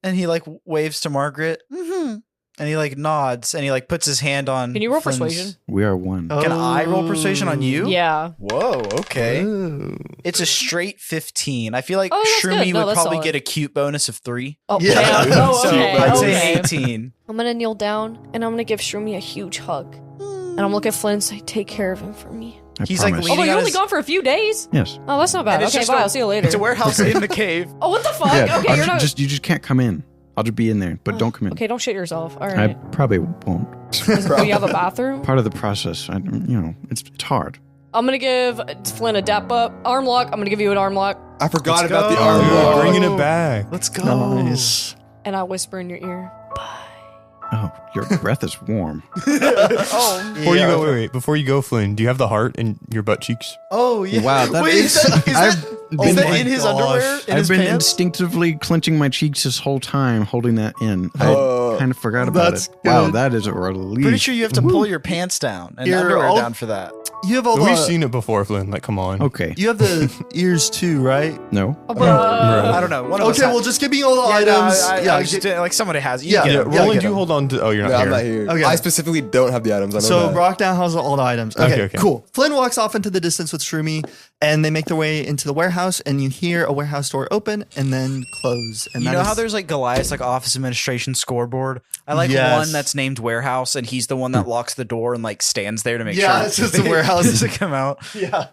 And he like waves to Margaret. Mm-hmm. And he like nods and he like puts his hand on. Can you roll Flynn's- persuasion? We are one. Can I roll persuasion on you? Yeah. Whoa, okay. Ooh. It's a straight 15. I feel like Oh, that's Shroomy good. No, would that's probably solid. get a cute bonus of 3. Oh, Yeah. damn. Oh, So okay. I'd okay. say 18. I'm gonna kneel down and I'm gonna give Shroomy a huge hug. And I'm gonna look at Flynn and say, take care of him for me. I He's like promise. Oh, but leaning you're on only his- gone for a few days. Yes. Oh, that's not bad. And it's Okay, just bye. a- I'll see you later. It's a warehouse in the cave. Oh, what the fuck? Yeah, Okay, you're not. you just can't come in. I'll just be in there, but don't come in. Okay, don't shit yourself. All I right. probably won't. Do you have a bathroom? Part of the process. It's hard. I'm gonna give Flynn a dap up arm lock. I'm gonna give you an arm lock, I forgot Let's about the go. arm Ooh, lock. bringing it back. Let's go. Nice. and I whisper in your ear. Oh, your breath is warm. Before you go, wait. Before you go, Flynn, do you have the heart in your butt cheeks? Oh, yeah. Wow, that Wait, is- is that I've is that been- in his underwear? In I've his been pants? instinctively clenching my cheeks this whole time, holding that in. Oh, I kind of forgot about that's it. Wow, good. that is a relief. Pretty sure you have to pull your pants down and Here, underwear I'll- down for that. You have all We've the. seen it before, Flynn. Like, come on. Okay. You have the ears too, right? No. I don't know. One of us Okay, has- well, just give me all the Yeah, no, items. I just did- like somebody has. You Yeah, get yeah, them. Roland, get you them. hold on to. Oh, you're not No, here. I'm not here. Okay. I specifically don't have the items. I know So that. Brock now has all the items. Okay, Okay. cool. Flynn walks off into the distance with Shroomy, and they make their way into the warehouse, and you hear a warehouse door open and then close. And You that know is- how there's like Goliath's like office administration scoreboard? I like Yes. one that's named warehouse and he's the one that locks the door and like stands there to make Yeah, sure it's just the warehouse. doesn't come out. Yeah.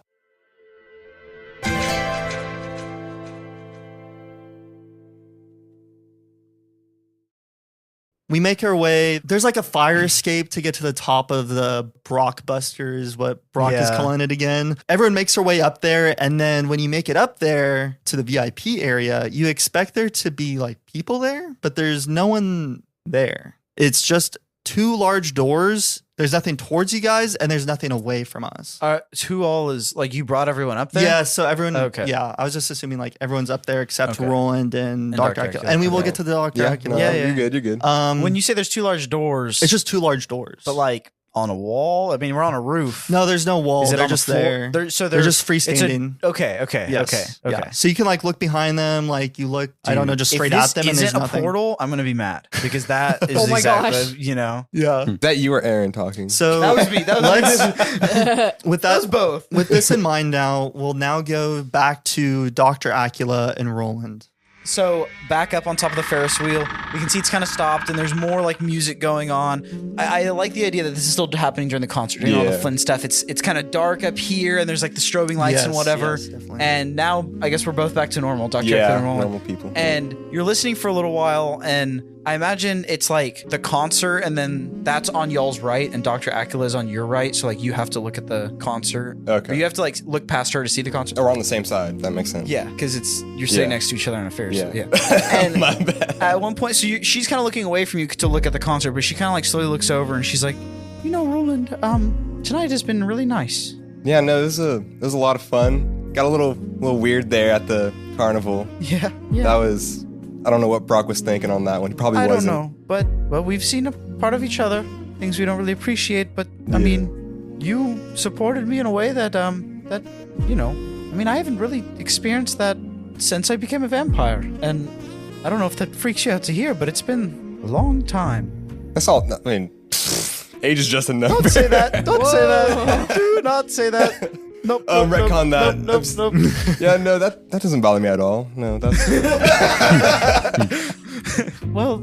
We make our way. There's like a fire escape to get to the top of the Brockbuster, is what Brock is Yeah. calling it again. Everyone makes their way up there. And then when you make it up there to the VIP area, you expect there to be like people there, but there's no one there. It's just 2 large doors. There's nothing towards you guys, and there's nothing away from us. Who all is like you brought everyone up there? Yeah, so everyone. Okay. Yeah, I was just assuming like everyone's up there except Okay. Roland and Dr. Dr. Acula. And we will Okay. get to the Dr. yeah, Acula. no, Yeah, yeah. You're good. You're good. When you say there's 2 large doors, It's just 2 large doors. but like on a wall. I mean, we're on a roof. no, there's no wall. Is it They're on the just floor? there. So They're just it's a- freestanding. Okay. Yes. Okay. Yeah. So you can like look behind them, like you look. I don't know, just straight at them, and there's isn't nothing. a portal, I'm gonna be mad because that is Oh my exactly gosh. you know. Yeah. That you or Eren talking. So That was me. That was with that was both. with this in mind, now we'll now go back to Dr. Acula and Roland. So back up on top of the Ferris wheel, we can see it's kind of stopped, and there's more like music going on. I like the idea that this is still happening during the concert, during all the Yeah. Flynn stuff. It's kind of dark up here, and there's like the strobing lights and Yes, whatever. yes, definitely. And now I guess we're both back to normal, Dr. yeah, and Roland. normal people. And you're listening for a little while, and I imagine it's like the concert, and then that's on y'all's right, and Dr. Acula is on your right. So like you have to look at the concert. Okay. Or you have to like look past her to see the concert. Oh, we're on the same side. That makes sense. Yeah, because you're sitting Yeah. next to each other on a Ferris. Yeah. wheel. Yeah. And My bad. at one point, so she's kind of looking away from you to look at the concert, but she kind of like slowly looks over and she's like, you know, Roland, tonight has been really nice. Yeah, no, it was a lot of fun. Got a little weird there at the carnival. Yeah. That was, I don't know what Brock was thinking on that one. He probably I wasn't. don't know, but we've seen a part of each other, things we don't really appreciate. But I Yeah. mean, you supported me in a way that that you know, I mean, I haven't really experienced that since I became a vampire, and I don't know if that freaks you out to hear, but it's been a long time. That's all. I mean, age is just a number. Don't say that. Don't say that. Do not say that. Nope. Retcon that. Nope. Yeah, no, that doesn't bother me at all. No, that's. Well,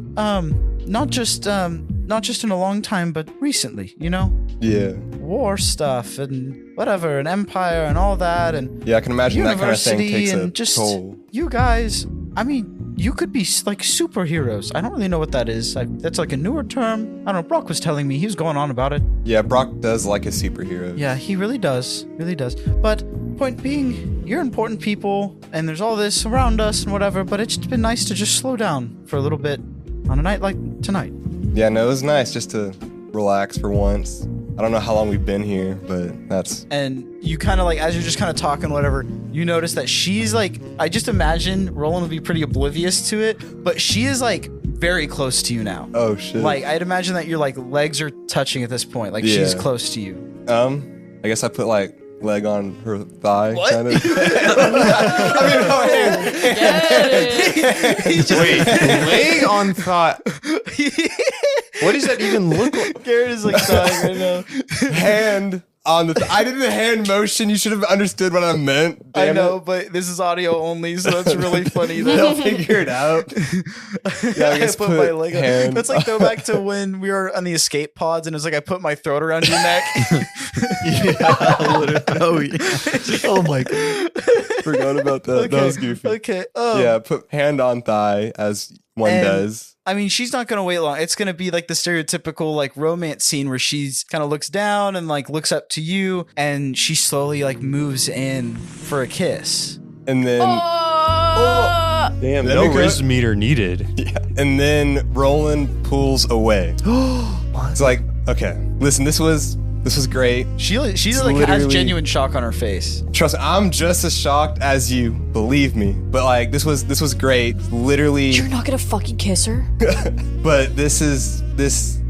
not just in a long time, but recently, you know, Yeah. war stuff and whatever, and empire and all that, and Yeah, I can imagine that kind of thing university takes a and just toll. you guys. I mean, you could be like superheroes. I don't really know what that is. That's like a newer term. I don't know. Brock was telling me he was going on about it. Yeah, Brock does like his superheroes. Yeah, he really does. Really does. But point being, you're important people, and there's all this around us and whatever, but it's been nice to just slow down for a little bit on a night like tonight. Yeah, no, it was nice just to relax for once. I don't know how long we've been here, but that's. And you kind of like, as you're just kind of talking, whatever, you notice that she's like, I just imagine Roland would be pretty oblivious to it, but she is like very close to you now. Oh, shit. Like, I'd imagine that your like legs are touching at this point. Like, she's Yeah. close to you. I guess I put like leg on her thigh. What? Kind of. I mean, no, Wait, leg on thigh. What does that even look like? Garrett is like dying right now. hand on the. I did the hand motion. You should have understood what I meant. I Damn know, it. but this is audio only, so that's really funny. They'll figure it out. Yeah, I guess put my leg on. hand- That's like go back to when we were on the escape pods, and it was like I put my throat around your neck. Oh my god. Forgot about that. That was goofy. Okay. Yeah, put hand on thigh as one And- does. I mean, she's not gonna wait long. It's gonna be like the stereotypical like romance scene where she's kind of looks down and like looks up to you, and she slowly like moves in for a kiss. And then Damn, Then no it goes- riz meter needed. yeah, and then Roland pulls away. It's like, okay, listen, this was great. She's like has literally- genuine shock on her face. Trust me, I'm just as shocked as you, believe me. But like this was great. Literally You're not gonna fucking kiss her? but this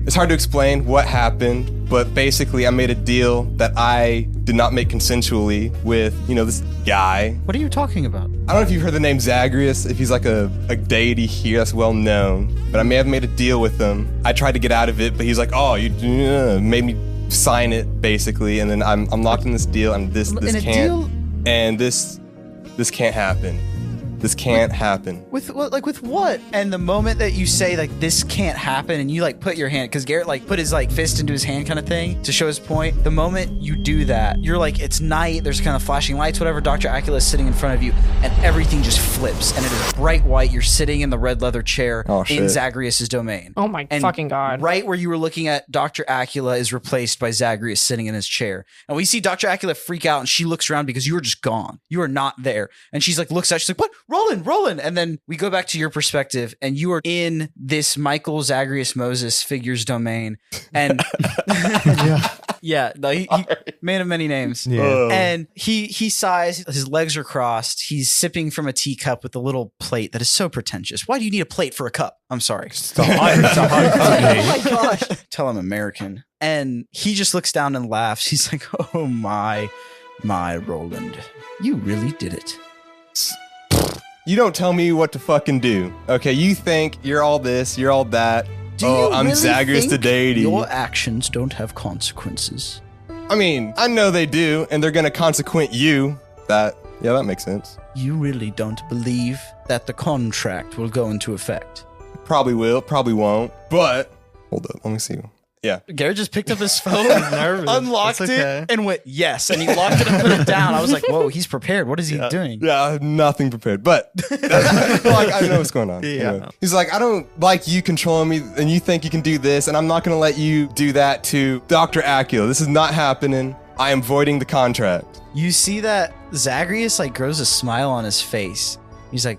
it's hard to explain what happened, but basically I made a deal that I did not make consensually with, this guy. What are you talking about? I don't know if you've heard the name Zagreus, if he's like a deity here that's well known, but I may have made a deal with him. I tried to get out of it, but he's like, oh, you made me sign it basically, and then I'm locked in this deal, and this In a can't, deal? and this can't happen. This can't happen. With what? Like with what? And the moment that you say like this can't happen, and you like put your hand, because Garrett like put his like fist into his hand kind of thing to show his point. The moment you do that, you're like it's night. There's kind of flashing lights, whatever. Dr. Acula is sitting in front of you, and everything just flips, and it is bright white. You're sitting in the red leather chair Oh, in shit. Zagreus' domain. Oh my And fucking god. Right where you were looking at Dr. Acula is replaced by Zagreus sitting in his chair. And we see Dr. Acula freak out, and she looks around because you are just gone. You are not there. And she's like, looks at, she's like, what? Roland. And then we go back to your perspective, and you are in this Michael Zagreus Moses figure's domain. And yeah, no, he man of many names. Yeah. And he sighs, his legs are crossed. He's sipping from a teacup with a little plate that is so pretentious. Why do you need a plate for a cup? I'm sorry. Oh my gosh. Tell him American. And he just looks down and laughs. He's like, oh my Roland. You really did it. You don't tell me what to fucking do. Okay, you think you're all this, you're all that. I'm Zagreus the deity. Your actions don't have consequences. I mean, I know they do, and they're gonna consequent you. That makes sense. You really don't believe that the contract will go into effect. Probably will, probably won't. But hold up, let me see. Yeah. Garrett just picked up his phone, nervous. unlocked It's okay. it, and went, yes. And he locked it and put it down. I was like, whoa, he's prepared. What is he doing? Yeah, I have nothing prepared, but like I know what's going on. Yeah. He's like, I don't like you controlling me, and you think you can do this, and I'm not gonna let you do that to Dr. Acula. This is not happening. I am voiding the contract. You see that Zagreus like grows a smile on his face. He's like,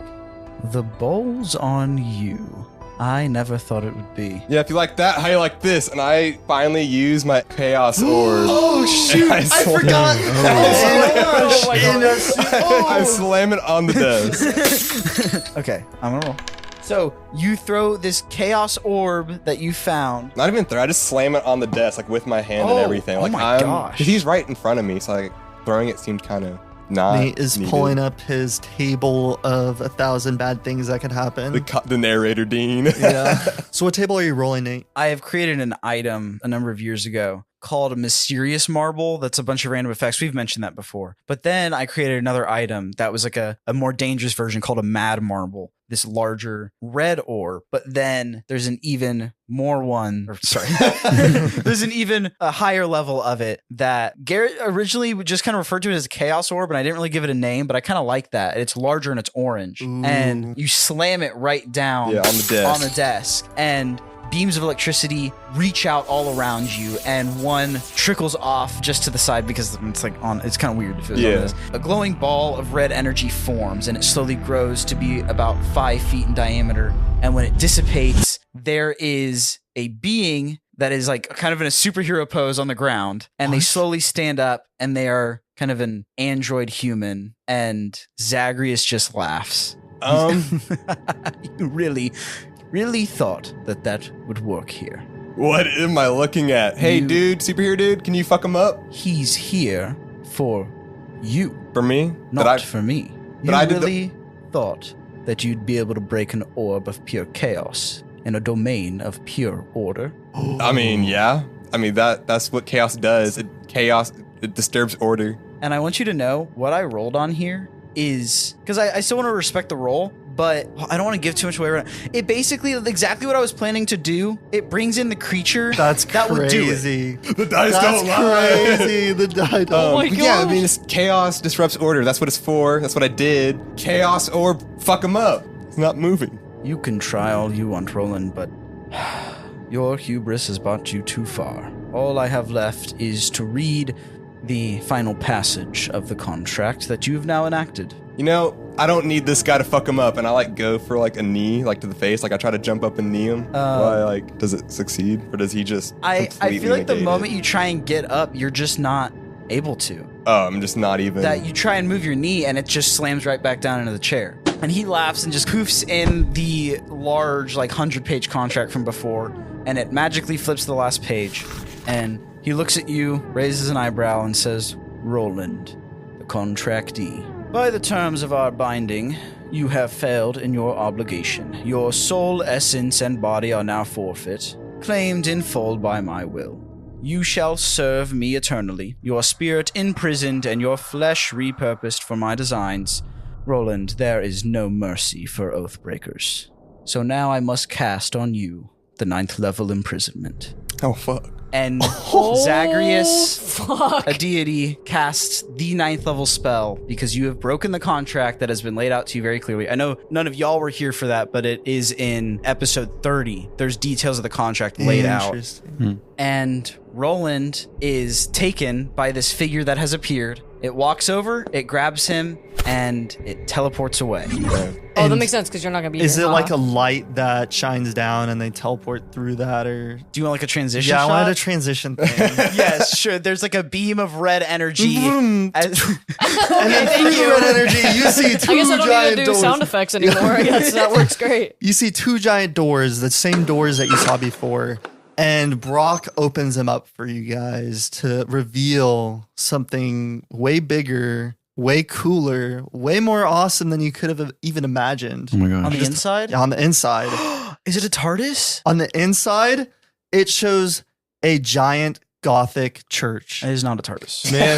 the ball's on you. I never thought it would be. Yeah, if you like that, how you like this? And I finally use my chaos orb. Oh shoot! I forgot. Oh my god. I slam it on the desk. Okay, I'm gonna roll. So you throw this chaos orb that you found. Not even throw. I just slam it on the desk, like with my hand and everything. Like my gosh. 'cause he's right in front of me, so like throwing it seemed kind of not. Nate is needed. pulling up his table of 1,000 bad things that could happen. the narrator Dean. Yeah. So what table are you rolling, Nate? I have created an item a number of years ago called a mysterious marble. That's a bunch of random effects. We've mentioned that before. But then I created another item that was like a more dangerous version called a mad marble. This larger red orb. But then there's an even more one. Or, sorry. There's an even a higher level of it that Garrett originally just kind of referred to it as a chaos orb, and I didn't really give it a name, but I kind of like that. It's larger and it's orange. Ooh. And you slam it right down Yeah, on the desk. on the desk. And beams of electricity reach out all around you, and one trickles off just to the side because it's like on. It's kind of weird if it was on Yeah. this. A glowing ball of red energy forms, and it slowly grows to be about 5 feet in diameter. And when it dissipates, there is a being that is like kind of in a superhero pose on the ground, and they slowly stand up, and they are kind of an android human. And Zagreus just laughs. You really thought that would work here. What am I looking at? Hey, dude, superhero dude, can you fuck him up? He's here for you. For me? Not for me. You I did really thought that you'd be able to break an orb of pure chaos in a domain of pure order? I mean, yeah. I mean, that's what chaos does. It disturbs order. And I want you to know what I rolled on here is, because I still want to respect the roll, but I don't want to give too much away right now. It basically, exactly what I was planning to do, it brings in the creature That's that would do it. crazy. The dice That's don't lie. crazy. The dice don't. Oh my Yeah, I gosh. mean, it's chaos disrupts order. That's what it's for. That's what I did. Chaos or fuck them up. It's not moving. You can try all you want, Roland, but your hubris has brought you too far. All I have left is to read the final passage of the contract that you've now enacted. You know, I don't need this guy to fuck him up, and I go for a knee, to the face. I try to jump up and knee him. Why, does it succeed, or does he just? I feel like the negate moment it? you try and get up, you're just not able to. Oh, I'm just not even. That you try and move your knee, and it just slams right back down into the chair. And he laughs and just poofs in the large, 100-page contract from before, and it magically flips to the last page, and he looks at you, raises an eyebrow, and says, Roland, the contractee. By the terms of our binding, you have failed in your obligation. Your soul, essence, and body are now forfeit, claimed in full by my will. You shall serve me eternally, your spirit imprisoned and your flesh repurposed for my designs. Roland, there is no mercy for Oathbreakers. So now I must cast on you the 9th level imprisonment. Oh, fuck. And Zagreus, a deity, casts the 9th level spell because you have broken the contract that has been laid out to you very clearly. I know none of y'all were here for that, but it is in episode 30. There's details of the contract laid out. And Roland is taken by this figure that has appeared. It walks over, it grabs him, and it teleports away. Oh, that makes sense because you're not gonna be. Is here. it like a light that shines down and they teleport through that, or do you want a transition? Yeah, shot? I wanted a transition thing. Yes, sure. There's a beam of red energy, and then through the red energy, you see two I guess I don't giant need to do doors. sound effects anymore. I guess that works great. You see two giant doors, the same doors that you saw before. And Brock opens them up for you guys to reveal something way bigger, way cooler, way more awesome than you could have even imagined. Oh my god. On the inside? Yeah, on the inside. Is it a TARDIS? On the inside, it shows a giant Gothic church. It is not a TARDIS. Man,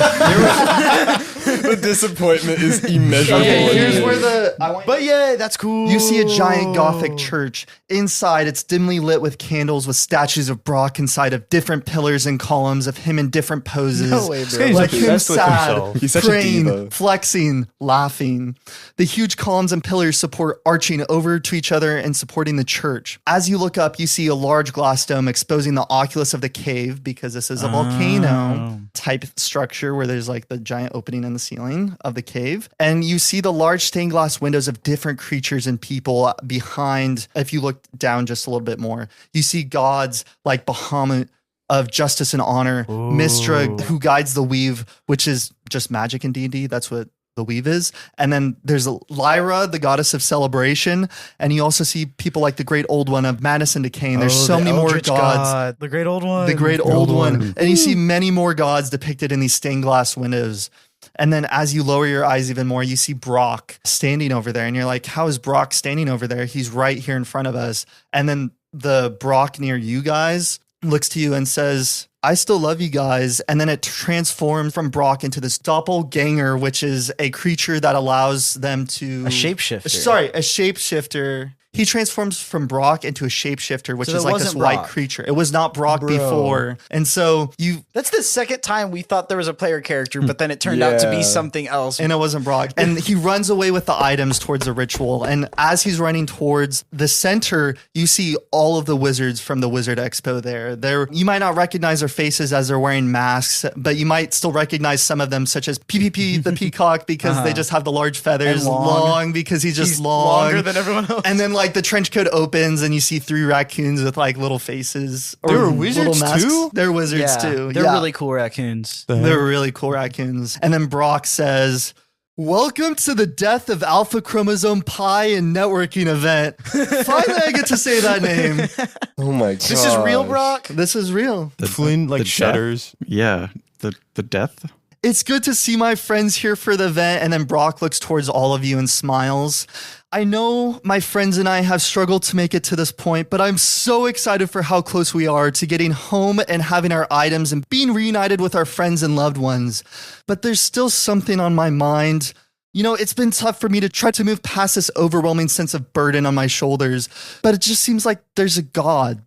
the disappointment is immeasurable. Okay, here's where But yeah, that's cool. You see a giant Gothic church. Inside, it's dimly lit with candles with statues of Brock inside of different pillars and columns of him in different poses. No way, bro. He's Like him obsessed with sad, himself. He's such a praying, diva. flexing, laughing. The huge columns and pillars support arching over to each other and supporting the church. As you look up, you see a large glass dome exposing the oculus of the cave because this is a volcano type structure where there's the giant opening in the ceiling of the cave. And you see the large stained glass windows of different creatures and people behind. If you look down just a little bit more, you see gods like Bahamut of justice and honor, Mistra, who guides the weave, which is just magic in D&D. That's what the weave is. And then there's Lyra, the goddess of celebration. And you also see people like the great old one of madness and decay. And there's so many more gods. God. The great old one. The great old one. And you see many more gods depicted in these stained glass windows. And then as you lower your eyes even more, you see Brock standing over there. And you're like, how is Brock standing over there? He's right here in front of us. And then the Brock near you guys looks to you and says, I still love you guys. And then it transforms from Brock into this doppelganger, which is a creature that allows them to... A shapeshifter. Sorry, a shapeshifter. He transforms from Brock into a shapeshifter, which So is that like this wasn't white Brock. creature. It was not Brock Bro. before. And so That's the second time we thought there was a player character, but then it turned out to be something else. And it wasn't Brock. And he runs away with the items towards the ritual. And as he's running towards the center, you see all of the wizards from the Wizard Expo there. You might not recognize their faces as they're wearing masks, but you might still recognize some of them, such as PPP the peacock, because they just have the large feathers. And long. Long because he's just long. Longer than everyone else. And then the trench coat opens and you see 3 raccoons with little faces. They were or wizards little masks. too? They're wizards too. They're Yeah. really cool raccoons. They're really cool raccoons. And then Brock says, welcome to the Death of Alpha Chromosome Pi and networking event. Finally, I get to say that name. Oh my god. This is real, Brock? This is real. Flynn the shudders. Death? Yeah, the death. It's good to see my friends here for the event. And then Brock looks towards all of you and smiles. I know my friends and I have struggled to make it to this point, but I'm so excited for how close we are to getting home and having our items and being reunited with our friends and loved ones. But there's still something on my mind. You know, it's been tough for me to try to move past this overwhelming sense of burden on my shoulders, but it just seems like there's a God.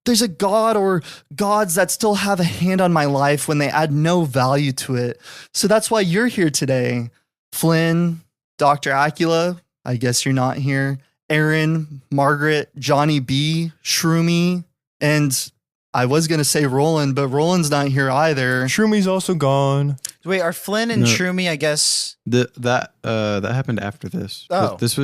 There's a God or gods that still have a hand on my life when they add no value to it. So that's why you're here today. Flynn, Dr. Acula, I guess you're not here. Eren, Margaret, Johnny B, Shroomy, and I was going to say Roland, but Roland's not here either. Shroomy's also gone. Wait, are Flynn and Shroomy, I guess? That happened after this. Oh. This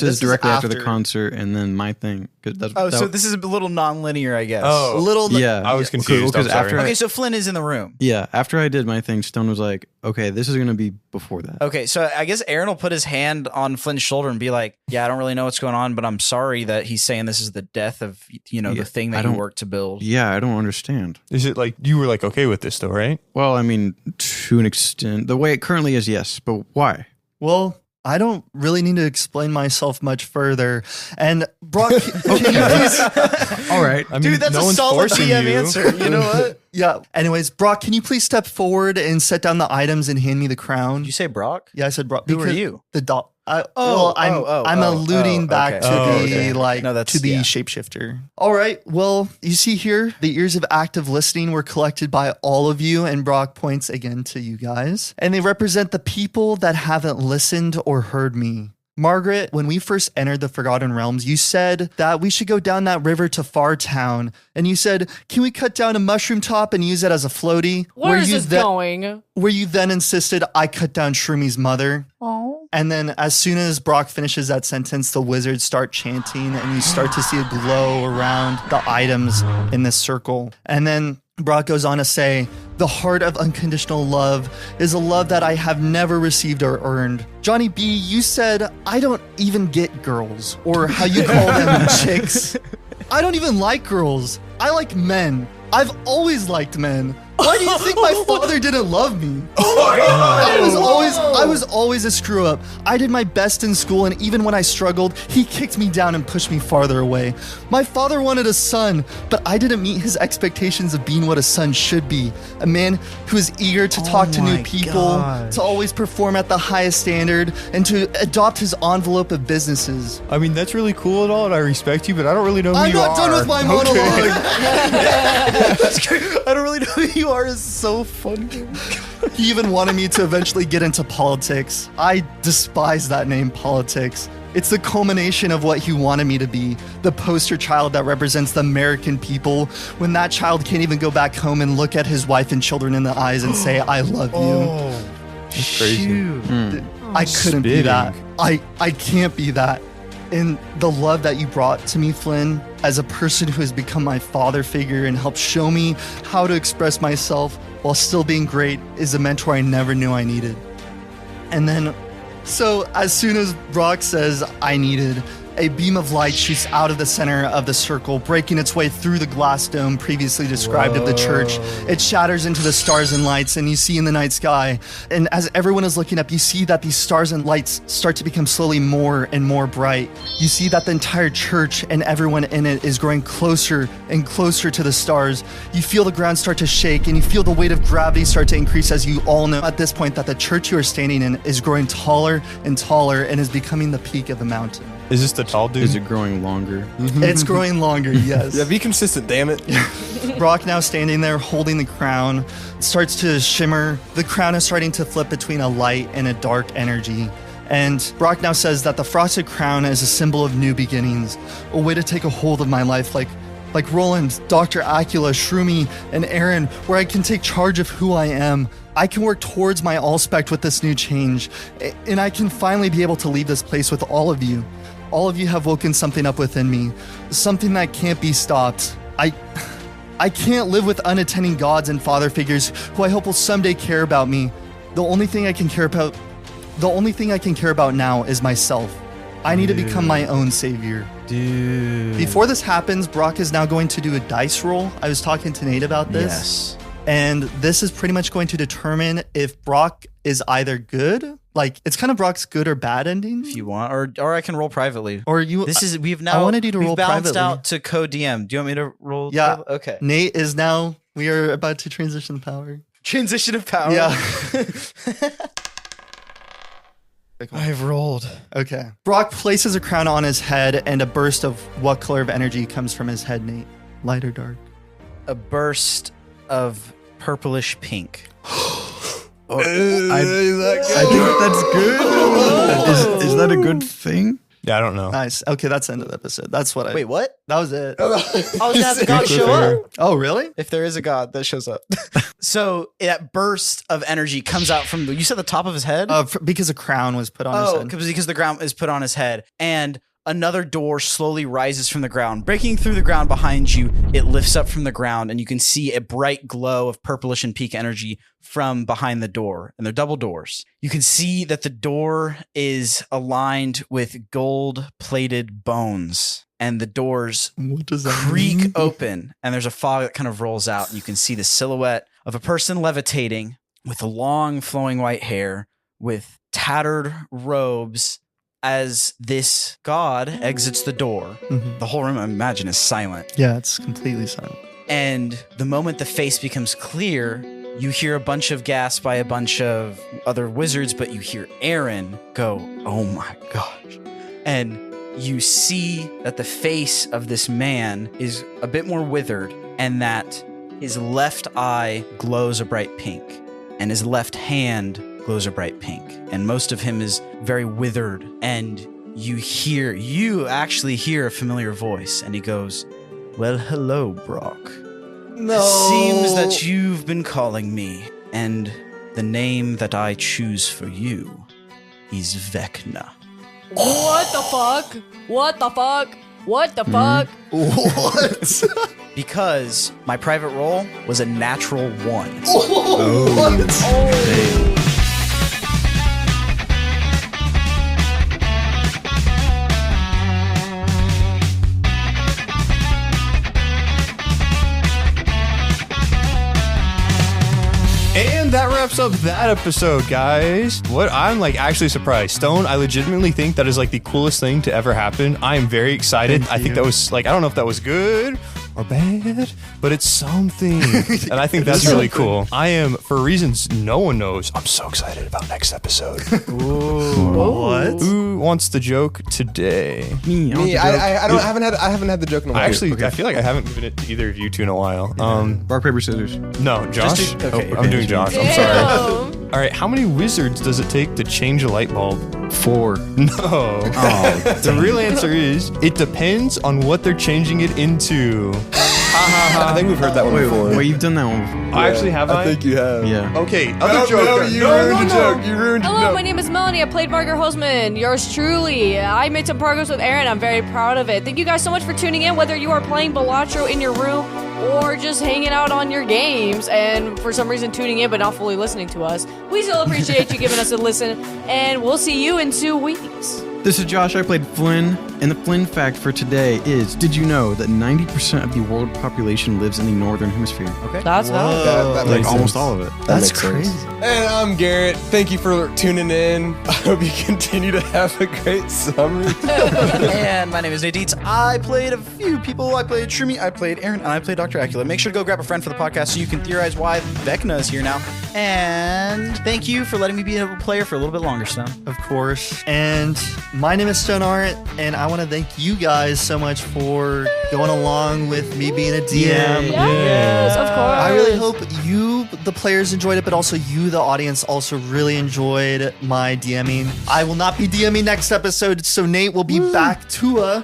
is directly after the concert and then my thing. So this is a little non-linear, I guess. Oh. Yeah. I was confused. Because Okay, so Flynn is in the room. Yeah, after I did my thing, Stone was like, okay, this is going to be before that. Okay, so I guess Eren will put his hand on Flynn's shoulder and be like, yeah, I don't really know what's going on, but I'm sorry that he's saying this is the death of, the thing that you worked to build. Yeah, I don't understand. Is it like, you were like okay with this though, right? Well, I mean, to an extent, the way it currently is, yes, but why? Well, I don't really need to explain myself much further. And Brock, can you please? All right. I mean, that's no a one's solid forcing DM you. answer. You know what? Yeah. Anyways, Brock, can you please step forward and set down the items and hand me the crown? Did you say Brock? Yeah, I said Brock. Who are you? The dog. I'm oh, alluding back to okay. the shapeshifter. All right. Well, you see here, the ears of active listening were collected by all of you, and Brock points again to you guys, and they represent the people that haven't listened or heard me. Margaret, when we first entered the Forgotten Realms, you said that we should go down that river to Far Town. And you said, can we cut down a mushroom top and use it as a floaty? Where is this going? Where you then insisted I cut down Shroomy's mother. Oh. And then as soon as Brock finishes that sentence, the wizards start chanting and you start to see a glow around the items in this circle. And then Brock goes on to say, the heart of unconditional love is a love that I have never received or earned. Johnny B, you said, I don't even get girls, or how you call them chicks. I don't even like girls. I like men. I've always liked men. Why do you think my father didn't love me? I was always a screw up. I did my best in school, and even when I struggled, he kicked me down and pushed me farther away. My father wanted a son, but I didn't meet his expectations of being what a son should be. A man who is eager to talk to new people, to always perform at the highest standard, and to adopt his envelope of businesses. I mean, that's really cool and all, and I respect you, but I don't really know who you are. I'm not done with my monologue. That's great. I don't really know who you are. Is so funny. He even wanted me to eventually get into politics. I despise that name, politics. It's the culmination of what he wanted me to be, the poster child that represents the American people, when that child can't even go back home and look at his wife and children in the eyes and say, I love you. That's crazy. I couldn't be that. I can't be that. And the love that you brought to me, Flynn, as a person who has become my father figure and helped show me how to express myself while still being great, is a mentor I never knew I needed. And then, so as soon as Brock says I needed, a beam of light shoots out of the center of the circle, breaking its way through the glass dome previously described of the church. It shatters into the stars and lights, and you see in the night sky. And as everyone is looking up, you see that these stars and lights start to become slowly more and more bright. You see that the entire church and everyone in it is growing closer and closer to the stars. You feel the ground start to shake, and you feel the weight of gravity start to increase, as you all know at this point that the church you are standing in is growing taller and taller and is becoming the peak of the mountain. Is this the tall dude? Is it growing longer? It's growing longer, yes. Yeah, be consistent, damn it. Brock, now standing there holding the crown, starts to shimmer. The crown is starting to flip between a light and a dark energy. And Brock now says that the frosted crown is a symbol of new beginnings, a way to take a hold of my life like Roland, Dr. Acula, Shroomy, and Eren, where I can take charge of who I am. I can work towards my allspect with this new change, and I can finally be able to leave this place with all of you. All of you have woken something up within me, something that can't be stopped. I can't live with unattending gods and father figures who I hope will someday care about me. The only thing I can care about now is myself. I need to become my own savior. Dude. Before this happens, Brock is now going to do a dice roll. I was talking to Nate about this. Yes. And this is pretty much going to determine if Brock is either good, like it's kind of Brock's good or bad ending. If you want, or I can roll privately. Or you. I wanted you to roll balanced privately. out to co-DM. Do you want me to roll? Yeah. Okay. Nate is now. We are about to transition power. Transition of power. Yeah. I've rolled. Okay. Brock places a crown on his head, and a burst of what color of energy comes from his head, Nate? Light or dark? A burst of purplish pink. I think that's good. Is that a good thing? Yeah, I don't know. Nice. Okay, that's the end of the episode. That's what I. Wait, what? That was it. Oh, does the god show up? Oh, really? If there is a god that shows up. So that burst of energy comes out from you said the top of his head? Because a crown was put on his head. Because the crown is put on his head. And another door slowly rises from the ground. Breaking through the ground behind you, it lifts up from the ground, and you can see a bright glow of purplish and pink energy from behind the door. And they're double doors. You can see that the door is aligned with gold-plated bones. And the doors creak open, and there's a fog that kind of rolls out, and you can see the silhouette of a person levitating with long flowing white hair, with tattered robes. As this god exits the door, the whole room, I imagine, is silent. Yeah, it's completely silent. And the moment the face becomes clear, you hear a bunch of gasps by a bunch of other wizards, but you hear Eren go, "Oh my gosh." And you see that the face of this man is a bit more withered, and that his left eye glows a bright pink, and his left hand glows a bright pink, and most of him is very withered. And you actually hear a familiar voice, and he goes, "Well, hello, Brock. No. It seems that you've been calling me, and the name that I choose for you is Vecna." What the fuck? What the fuck? What the fuck? What? Because my private roll was a natural 1. What? And that wraps up that episode, guys. What I'm like actually surprised. Stone, I legitimately think that is like the coolest thing to ever happen. I am very excited. I think that was like, I don't know if that was good or bad, but it's something. And I think that's really cool. I am, for reasons no one knows, I'm so excited about next episode. What? Who wants the joke today? Me. I haven't had the joke in a while. I feel like I haven't given it to either of you two in a while. Rock, paper, scissors. No, Josh. Okay. I'm doing Josh. I'm sorry. All right, how many wizards does it take to change a light bulb? 4. No. The real answer is it depends on what they're changing it into. I think we've heard that one before. Wait, you've done that one before. I actually have. I think you have. Yeah. Okay, other joke. No, you ruined the joke. You ruined Hello, my name is Melanie. I played Margaret Hollsman. Yours truly. I made some progress with Eren. I'm very proud of it. Thank you guys so much for tuning in, whether you are playing Balatro in your room or just hanging out on your games and for some reason tuning in but not fully listening to us. We still appreciate you giving us a listen, and we'll see you in 2 weeks. This is Josh. I played Flynn, and the Flynn fact for today is: did you know that 90% of the world population lives in the northern hemisphere? Okay. That's valid. That Like makes almost sense. all of it. That's makes crazy. sense. And I'm Garrett. Thank you for tuning in. I hope you continue to have a great summer. And my name is Nate Dietz. I played a few people. I played Shroomy, I played Eren, and I played Dr. Acula. Make sure to go grab a friend for the podcast so you can theorize why Vecna is here now. And thank you for letting me be a player for a little bit longer, Stone. Of course. And my name is Stone Ahrendt, and I want to thank you guys so much for going along with me being a DM. Yes, of course. I really hope you, the players, enjoyed it, but also you, the audience, also really enjoyed my DMing. I will not be DMing next episode, so Nate will be back to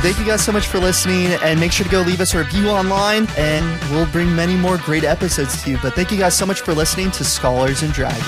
Thank you guys so much for listening, and make sure to go leave us a review online, and we'll bring many more great episodes to you. But thank you guys so much for listening to Scholars and Dragons.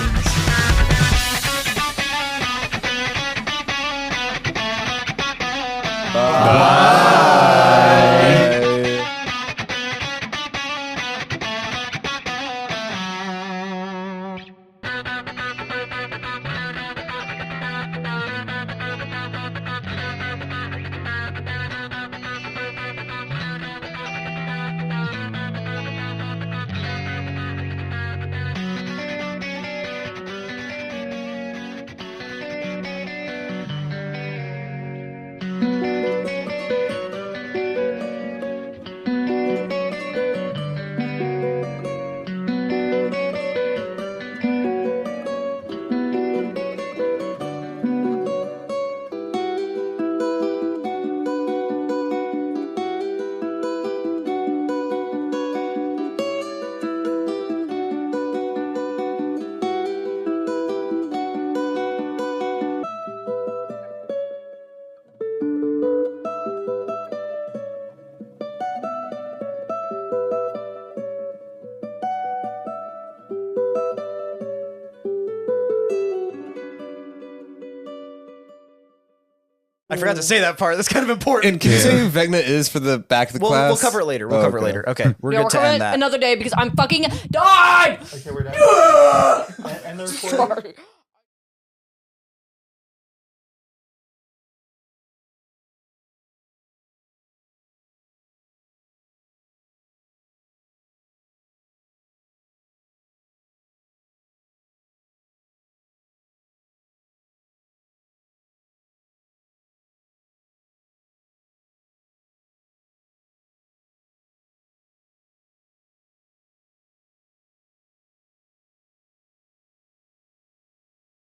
I forgot to say that part. That's kind of important. And can you say who Vecna is for the back of the class? We'll cover it later. We'll cover it later. Okay, we're good to cover end it that. another day because I'm fucking died. Okay, we're done. And the recording. Sorry.